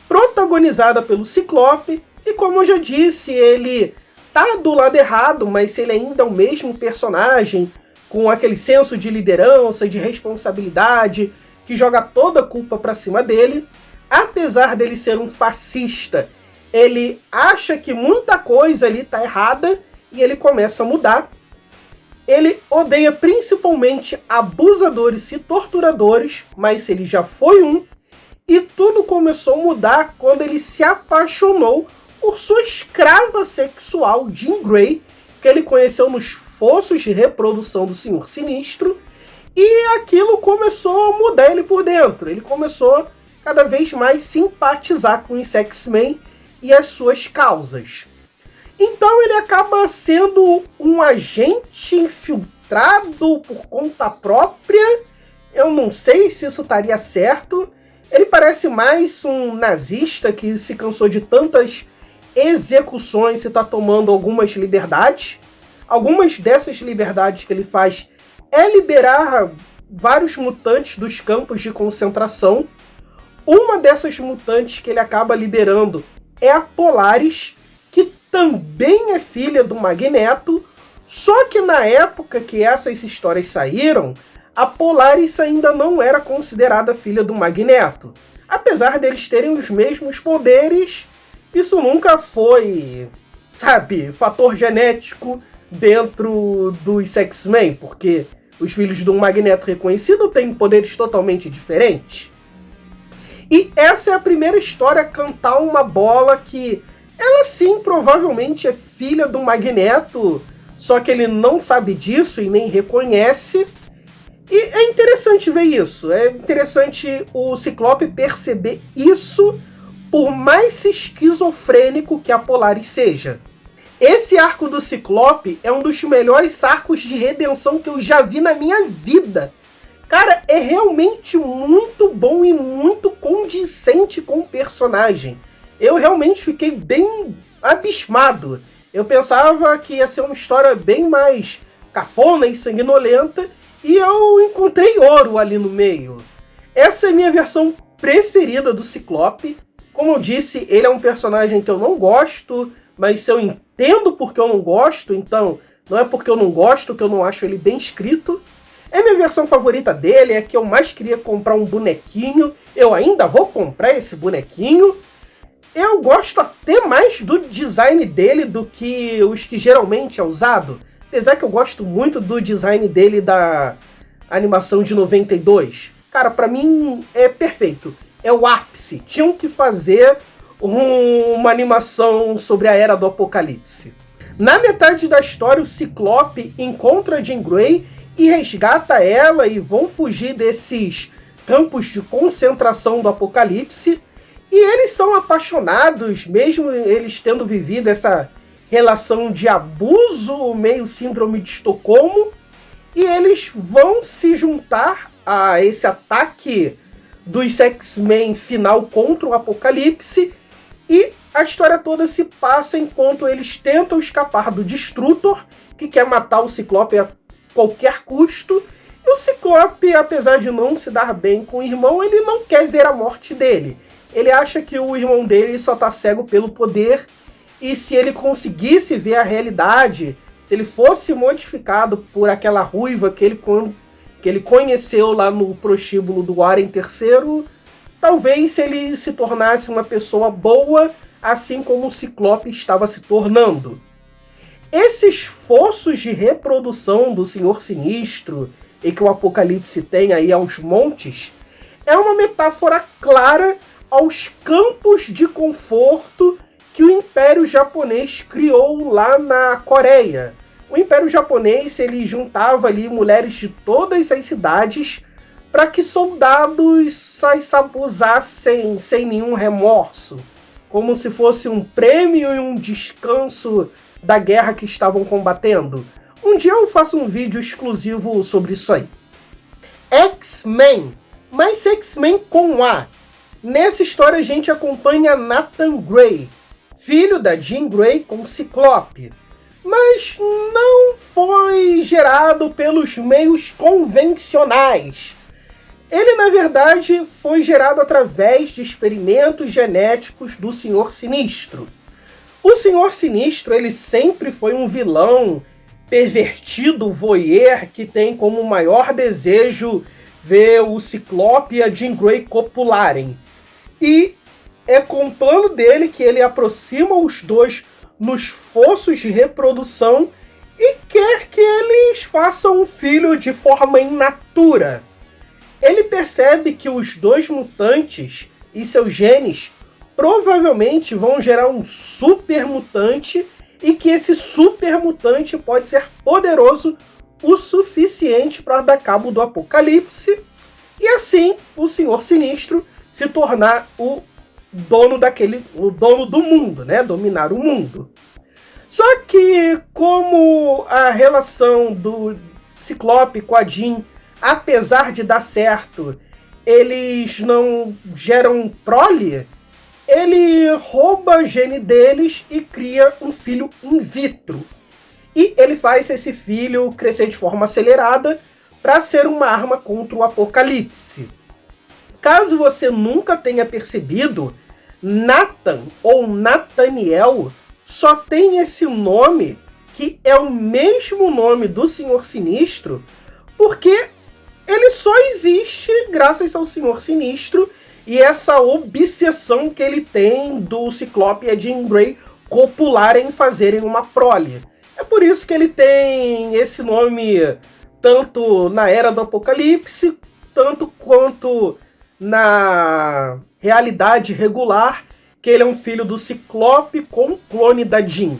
protagonizada pelo Ciclope, e como eu já disse, ele tá do lado errado, mas ele ainda é o mesmo personagem, com aquele senso de liderança e de responsabilidade, que joga toda a culpa para cima dele. Apesar dele ser um fascista, ele acha que muita coisa ali tá errada e ele começa a mudar. Ele odeia principalmente abusadores e torturadores, mas ele já foi um. E tudo começou a mudar quando ele se apaixonou por sua escrava sexual, Jean Grey, que ele conheceu nos fossos de reprodução do Senhor Sinistro. E aquilo começou a mudar ele por dentro. Ele começou cada vez mais simpatizar com os X-Men e as suas causas. Então ele acaba sendo um agente infiltrado por conta própria. Eu não sei se isso estaria certo. Ele parece mais um nazista que se cansou de tantas execuções e está tomando algumas liberdades. Algumas dessas liberdades que ele faz é liberar vários mutantes dos campos de concentração. Uma dessas mutantes que ele acaba liberando é a Polaris, que também é filha do Magneto, só que na época que essas histórias saíram, a Polaris ainda não era considerada filha do Magneto. Apesar deles terem os mesmos poderes, isso nunca foi, sabe, fator genético dentro dos X-Men, porque os filhos do Magneto reconhecido têm poderes totalmente diferentes. E essa é a primeira história a cantar uma bola que ela sim provavelmente é filha do Magneto, só que ele não sabe disso e nem reconhece. E é interessante ver isso, é interessante o Ciclope perceber isso, por mais esquizofrênico que a Polaris seja. Esse arco do Ciclope é um dos melhores arcos de redenção que eu já vi na minha vida. Cara, é realmente muito bom e muito condizente com o personagem. Eu realmente fiquei bem abismado. Eu pensava que ia ser uma história bem mais cafona e sanguinolenta, e eu encontrei ouro ali no meio. Essa é a minha versão preferida do Ciclope. Como eu disse, ele é um personagem que eu não gosto, mas eu entendo porque eu não gosto, então não é porque eu não gosto que eu não acho ele bem escrito. É minha versão favorita dele, é que eu mais queria comprar um bonequinho. Eu ainda vou comprar esse bonequinho. Eu gosto até mais do design dele do que os que geralmente é usado. Apesar que eu gosto muito do design dele da animação de 92. Cara, pra mim é perfeito. É o ápice. Tinham que fazer uma animação sobre a Era do Apocalipse. Na metade da história, o Ciclope encontra a Jean Grey e resgata ela e vão fugir desses campos de concentração do Apocalipse, e eles são apaixonados, mesmo eles tendo vivido essa relação de abuso, meio síndrome de Estocolmo, e eles vão se juntar a esse ataque dos X-Men final contra o Apocalipse, e a história toda se passa enquanto eles tentam escapar do Destrutor, que quer matar o Ciclope a qualquer custo, e o Ciclope, apesar de não se dar bem com o irmão, ele não quer ver a morte dele. Ele acha que o irmão dele só tá cego pelo poder, e se ele conseguisse ver a realidade, se ele fosse modificado por aquela ruiva que ele conheceu lá no prostíbulo do Aran III, talvez ele se tornasse uma pessoa boa, assim como o Ciclope estava se tornando. Esses esforços de reprodução do Senhor Sinistro, e que o Apocalipse tem aí aos montes, é uma metáfora clara aos campos de conforto que o Império Japonês criou lá na Coreia. O Império Japonês, ele juntava ali mulheres de todas as cidades para que soldados as abusassem sem nenhum remorso, como se fosse um prêmio e um descanso da guerra que estavam combatendo. Um dia eu faço um vídeo exclusivo sobre isso aí. X-Men, mas X-Men com A. Nessa história a gente acompanha Nathan Grey, filho da Jean Grey com Ciclope, mas não foi gerado pelos meios convencionais. Ele, na verdade, foi gerado através de experimentos genéticos do Senhor Sinistro. O Senhor Sinistro, ele sempre foi um vilão pervertido, voyeur, que tem como maior desejo ver o Ciclope e a Jean Grey copularem. E é com o plano dele que ele aproxima os dois nos fossos de reprodução e quer que eles façam um filho de forma in natura. Ele percebe que os dois mutantes e seus genes provavelmente vão gerar um super mutante e que esse super mutante pode ser poderoso o suficiente para dar cabo do Apocalipse e assim o Senhor Sinistro se tornar o dono do mundo, né? Dominar o mundo. Só que como a relação do Ciclope com a Jean, apesar de dar certo, eles não geram prole, ele rouba a gene deles e cria um filho in vitro. E ele faz esse filho crescer de forma acelerada para ser uma arma contra o Apocalipse. Caso você nunca tenha percebido, Nathan ou Nathaniel só tem esse nome, que é o mesmo nome do Senhor Sinistro, porque ele só existe graças ao Senhor Sinistro e essa obsessão que ele tem do Ciclope e a Jean Grey copularem e fazerem uma prole. É por isso que ele tem esse nome tanto na Era do Apocalipse, tanto quanto na realidade regular, que ele é um filho do Ciclope com um clone da Jean.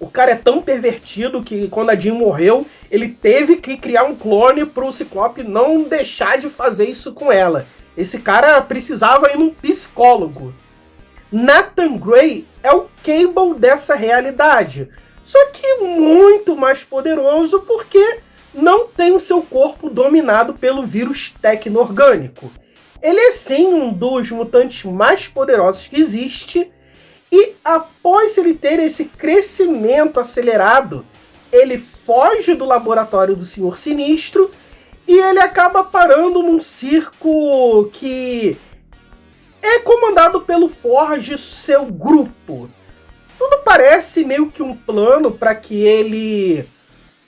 O cara é tão pervertido que quando a Jean morreu, ele teve que criar um clone pro Ciclope não deixar de fazer isso com ela. Esse cara precisava ir num psicólogo. Nathan Grey é o Cable dessa realidade, só que muito mais poderoso porque não tem o seu corpo dominado pelo vírus tecno-orgânico. Ele é sim um dos mutantes mais poderosos que existe, e após ele ter esse crescimento acelerado, ele foge do laboratório do Senhor Sinistro e ele acaba parando num circo que é comandado pelo Forge e seu grupo. Tudo parece meio que um plano para que ele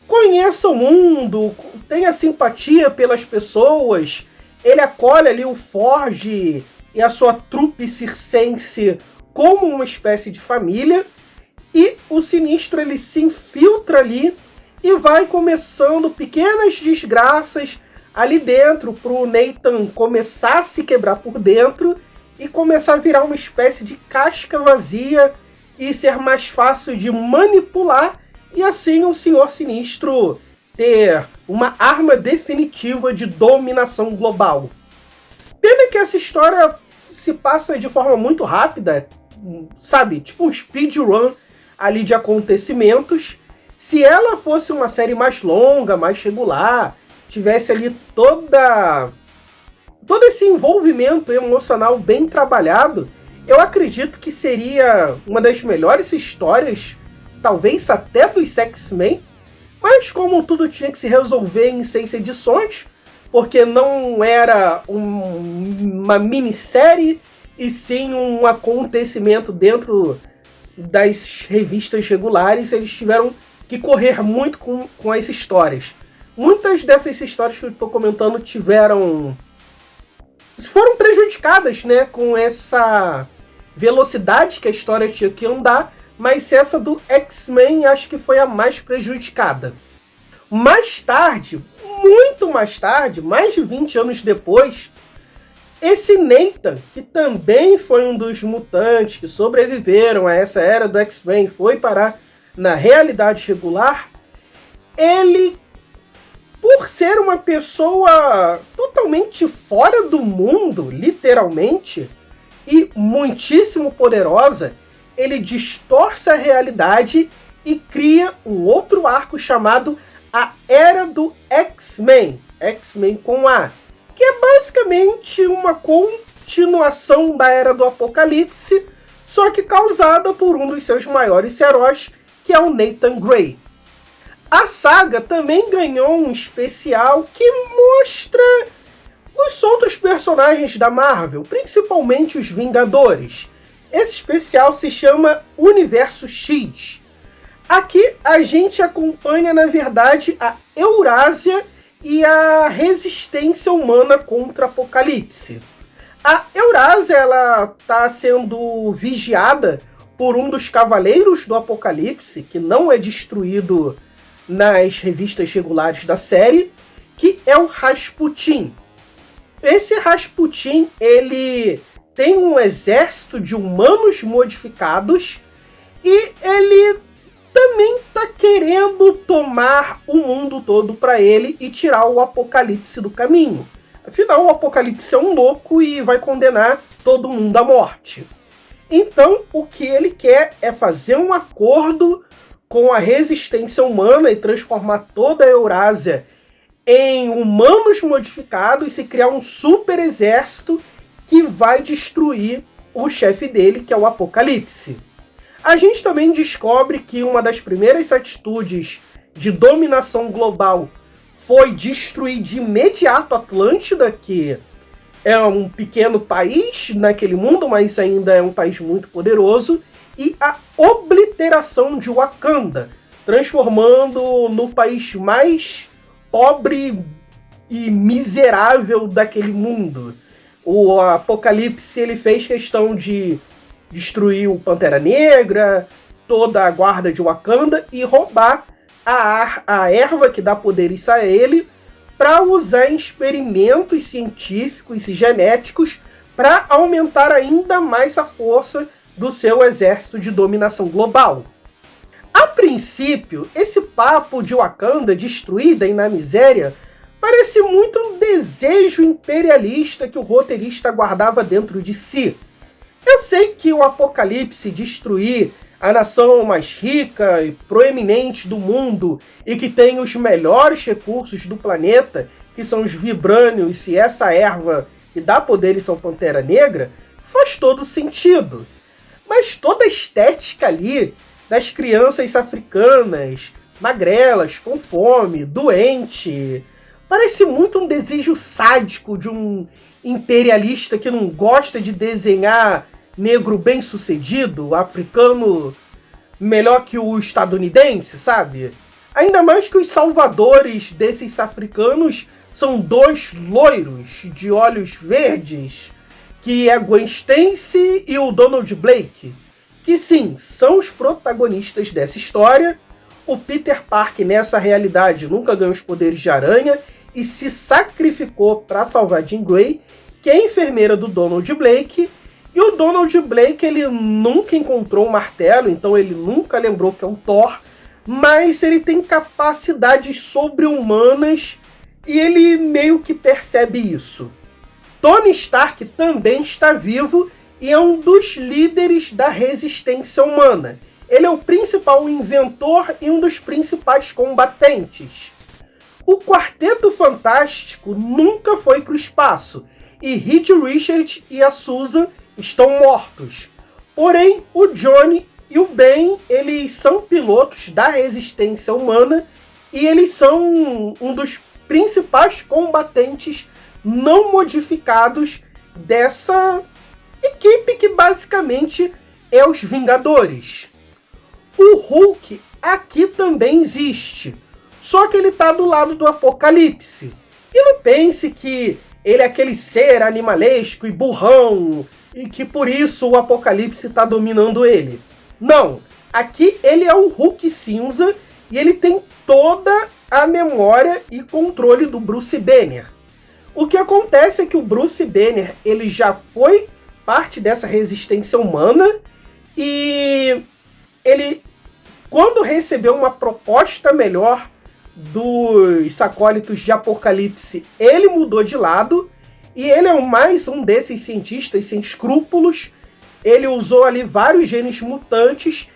conheça o mundo, tenha simpatia pelas pessoas. Ele acolhe ali o Forge e a sua trupe circense como uma espécie de família, e o Sinistro ele se infiltra ali e vai começando pequenas desgraças ali dentro para o Nathan começar a se quebrar por dentro e começar a virar uma espécie de casca vazia e ser mais fácil de manipular, e assim o Senhor Sinistro ter uma arma definitiva de dominação global. Pena que essa história se passa de forma muito rápida, sabe? Tipo um speedrun ali de acontecimentos. Se ela fosse uma série mais longa, mais regular, tivesse ali todo esse envolvimento emocional bem trabalhado, eu acredito que seria uma das melhores histórias, talvez até dos X-Men, mas como tudo tinha que se resolver em 6 edições, porque não era uma minissérie, e sim um acontecimento dentro das revistas regulares, eles tiveram que correr muito com as histórias. Muitas dessas histórias que eu estou comentando foram prejudicadas, né, com essa velocidade que a história tinha que andar, mas essa do X-Men acho que foi a mais prejudicada. Mais tarde, muito mais tarde, mais de 20 anos depois, esse Nathan, que também foi um dos mutantes que sobreviveram a essa era do X-Men, foi parar na realidade regular, ele, por ser uma pessoa totalmente fora do mundo, literalmente, e muitíssimo poderosa, ele distorce a realidade e cria um outro arco chamado a Era do X-Men, X-Men com A, que é basicamente uma continuação da Era do Apocalipse, só que causada por um dos seus maiores heróis, que é o Nathan Grey. A saga também ganhou um especial que mostra os outros personagens da Marvel, principalmente os Vingadores. Esse especial se chama Universo X. Aqui a gente acompanha, na verdade, a Eurásia e a resistência humana contra o Apocalipse. A Eurásia está sendo vigiada por um dos Cavaleiros do Apocalipse, que não é destruído nas revistas regulares da série, que é o Rasputin. Esse Rasputin, ele tem um exército de humanos modificados e ele também está querendo tomar o mundo todo para ele e tirar o Apocalipse do caminho. Afinal, o Apocalipse é um louco e vai condenar todo mundo à morte. Então, o que ele quer é fazer um acordo com a resistência humana e transformar toda a Eurásia em humanos modificados e criar um super exército que vai destruir o chefe dele, que é o Apocalipse. A gente também descobre que uma das primeiras atitudes de dominação global foi destruir de imediato a Atlântida, que é um pequeno país naquele mundo, mas ainda é um país muito poderoso, e a obliteração de Wakanda, transformando no país mais pobre e miserável daquele mundo. O Apocalipse, ele fez questão de destruir o Pantera Negra, toda a guarda de Wakanda e roubar a erva que dá poderes a ele para usar em experimentos científicos e genéticos para aumentar ainda mais a força do seu exército de dominação global. A princípio, esse papo de Wakanda destruída e na miséria parece muito um desejo imperialista que o roteirista guardava dentro de si. Eu sei que o Apocalipse destruir a nação mais rica e proeminente do mundo e que tem os melhores recursos do planeta, que são os vibrânios e essa erva que dá poderes ao Pantera Negra, faz todo sentido. Mas toda a estética ali das crianças africanas, magrelas, com fome, doente, parece muito um desejo sádico de um imperialista que não gosta de desenhar negro bem-sucedido, africano melhor que o estadunidense, sabe? Ainda mais que os salvadores desses africanos são dois loiros de olhos verdes, que é Gwen Stacy e o Donald Blake, que sim, são os protagonistas dessa história. O Peter Parker, nessa realidade, nunca ganhou os poderes de aranha e se sacrificou para salvar Jean Grey, que é a enfermeira do Donald Blake. E o Donald Blake, ele nunca encontrou um martelo, então ele nunca lembrou que é um Thor, mas ele tem capacidades sobre-humanas e ele meio que percebe isso. Tony Stark também está vivo e é um dos líderes da resistência humana. Ele é o principal inventor e um dos principais combatentes. O Quarteto Fantástico nunca foi para o espaço, e Reed Richards e a Susan estão mortos. Porém, o Johnny e o Ben, eles são pilotos da resistência humana e eles são um dos principais combatentes não modificados dessa equipe que basicamente é os Vingadores. O Hulk aqui também existe, só que ele está do lado do Apocalipse. E não pense que ele é aquele ser animalesco e burrão e que por isso o Apocalipse está dominando ele. Não, aqui ele é o Hulk cinza e ele tem toda a memória e controle do Bruce Banner. O que acontece é que o Bruce Banner ele já foi parte dessa resistência humana e ele, quando recebeu uma proposta melhor dos Acólitos de Apocalipse, ele mudou de lado e ele é mais um desses cientistas sem escrúpulos. Ele usou ali vários genes mutantes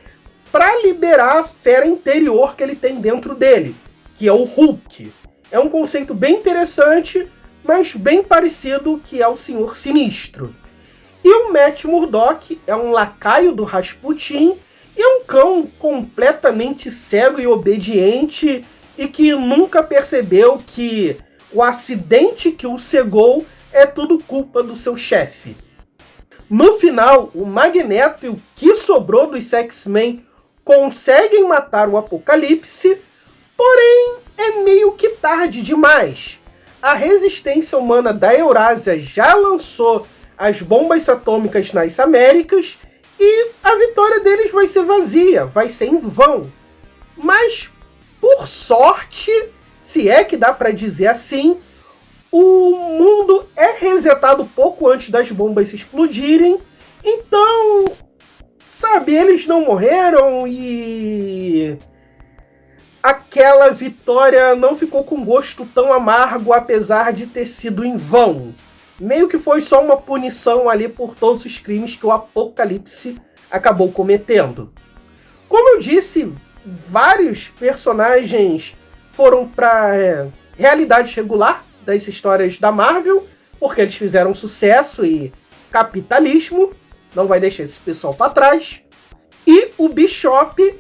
para liberar a fera interior que ele tem dentro dele, que é o Hulk. É um conceito bem interessante, mas bem parecido que é o Senhor Sinistro. E o Matt Murdock é um lacaio do Rasputin e é um cão completamente cego e obediente e que nunca percebeu que o acidente que o cegou é tudo culpa do seu chefe. No final, o Magneto e o que sobrou dos X-Men conseguem matar o Apocalipse, porém é meio que tarde demais. A resistência humana da Eurásia já lançou as bombas atômicas nas Américas e a vitória deles vai ser vazia, vai ser em vão. Mas, por sorte, se é que dá para dizer assim, o mundo é resetado pouco antes das bombas explodirem, então, sabe, eles não morreram e aquela vitória não ficou com gosto tão amargo, apesar de ter sido em vão. Meio que foi só uma punição ali por todos os crimes que o Apocalipse acabou cometendo. Como eu disse, vários personagens foram para realidade regular das histórias da Marvel, porque eles fizeram sucesso e capitalismo não vai deixar esse pessoal para trás. E o Bishop,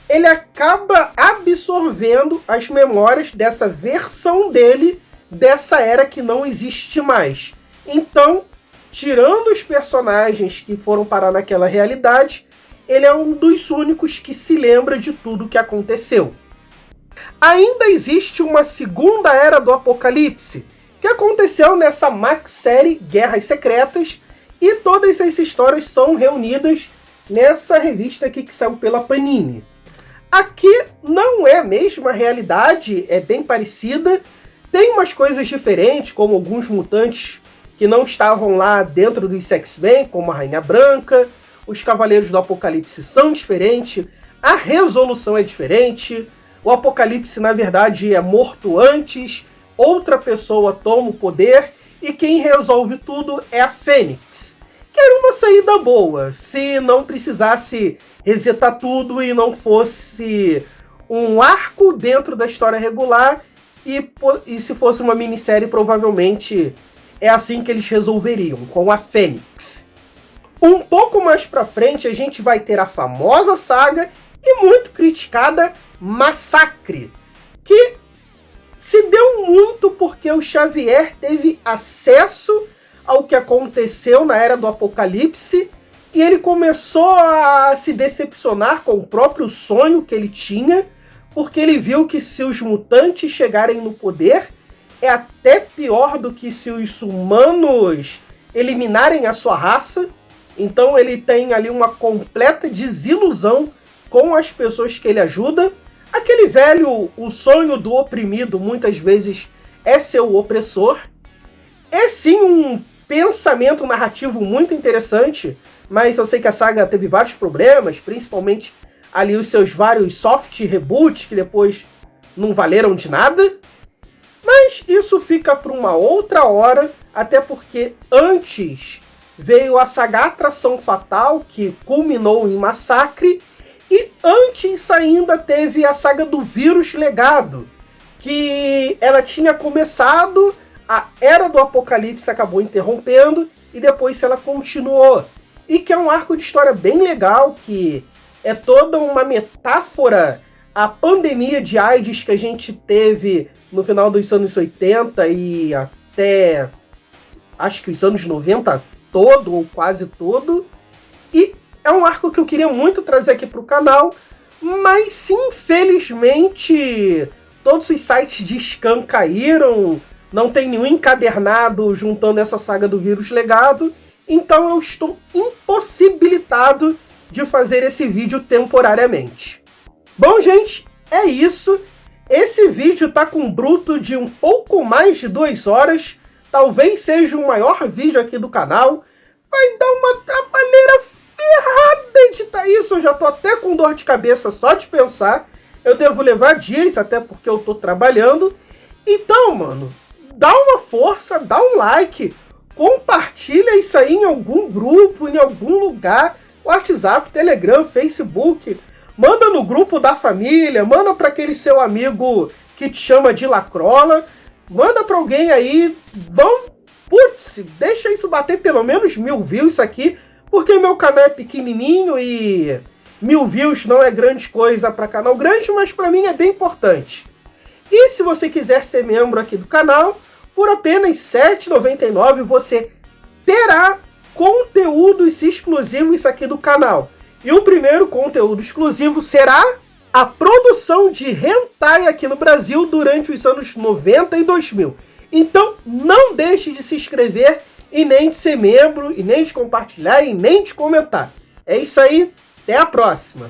ele acaba absorvendo as memórias dessa versão dele, dessa era que não existe mais. Então, tirando os personagens que foram parar naquela realidade, ele é um dos únicos que se lembra de tudo que aconteceu. Ainda existe uma segunda era do Apocalipse, que aconteceu nessa maxi-série Guerras Secretas, e todas essas histórias são reunidas nessa revista aqui que saiu pela Panini. Aqui não é a mesma realidade, é bem parecida, tem umas coisas diferentes, como alguns mutantes que não estavam lá dentro dos X-Men, como a Rainha Branca, os Cavaleiros do Apocalipse são diferentes, a resolução é diferente, o Apocalipse, na verdade, é morto antes, outra pessoa toma o poder, e quem resolve tudo é a Fênix, que era uma saída boa, se não precisasse resetar tudo e não fosse um arco dentro da história regular, e se fosse uma minissérie, provavelmente é assim que eles resolveriam, com a Fênix. Um pouco mais pra frente, a gente vai ter a famosa saga e muito criticada Massacre, que se deu muito porque o Xavier teve acesso ao que aconteceu na Era do Apocalipse e ele começou a se decepcionar com o próprio sonho que ele tinha, porque ele viu que se os mutantes chegarem no poder, é até pior do que se os humanos eliminarem a sua raça. Então ele tem ali uma completa desilusão com as pessoas que ele ajuda. Aquele velho, o sonho do oprimido muitas vezes é ser o opressor. É sim um pensamento narrativo muito interessante, mas eu sei que a saga teve vários problemas, principalmente ali os seus vários soft reboots que depois não valeram de nada. Mas isso fica para uma outra hora, até porque antes veio a saga Atração Fatal, que culminou em Massacre, e antes ainda teve a saga do Vírus Legado, que ela tinha começado, a Era do Apocalipse acabou interrompendo, e depois ela continuou. E que é um arco de história bem legal, que é toda uma metáfora à pandemia de AIDS que a gente teve no final dos anos 80 e até, acho que os anos 90 todo, ou quase todo. E é um arco que eu queria muito trazer aqui para o canal, mas infelizmente todos os sites de scan caíram, não tem nenhum encadernado juntando essa saga do Vírus Legado, então eu estou impossibilitado de fazer esse vídeo temporariamente. Bom, gente, é isso. Esse vídeo tá com um bruto de um pouco mais de 2 horas, talvez seja o maior vídeo aqui do canal. Vai dar uma trabalheira ferrada editar isso, eu já tô até com dor de cabeça só de pensar. Eu devo levar dias, até porque eu tô trabalhando. Então, mano, dá uma força, dá um like, compartilha isso aí em algum grupo, em algum lugar, WhatsApp, Telegram, Facebook, manda no grupo da família, manda para aquele seu amigo que te chama de lacrola, manda para alguém aí, putz, deixa isso bater pelo menos 1000 views isso aqui, porque meu canal é pequenininho e 1000 views não é grande coisa para canal grande, mas para mim é bem importante. E se você quiser ser membro aqui do canal, por apenas R$ 7,99 você terá conteúdos exclusivos aqui do canal. E o primeiro conteúdo exclusivo será a produção de hentai aqui no Brasil durante os anos 90 e 2000. Então não deixe de se inscrever e nem de ser membro, e nem de compartilhar, e nem de comentar. É isso aí, até a próxima!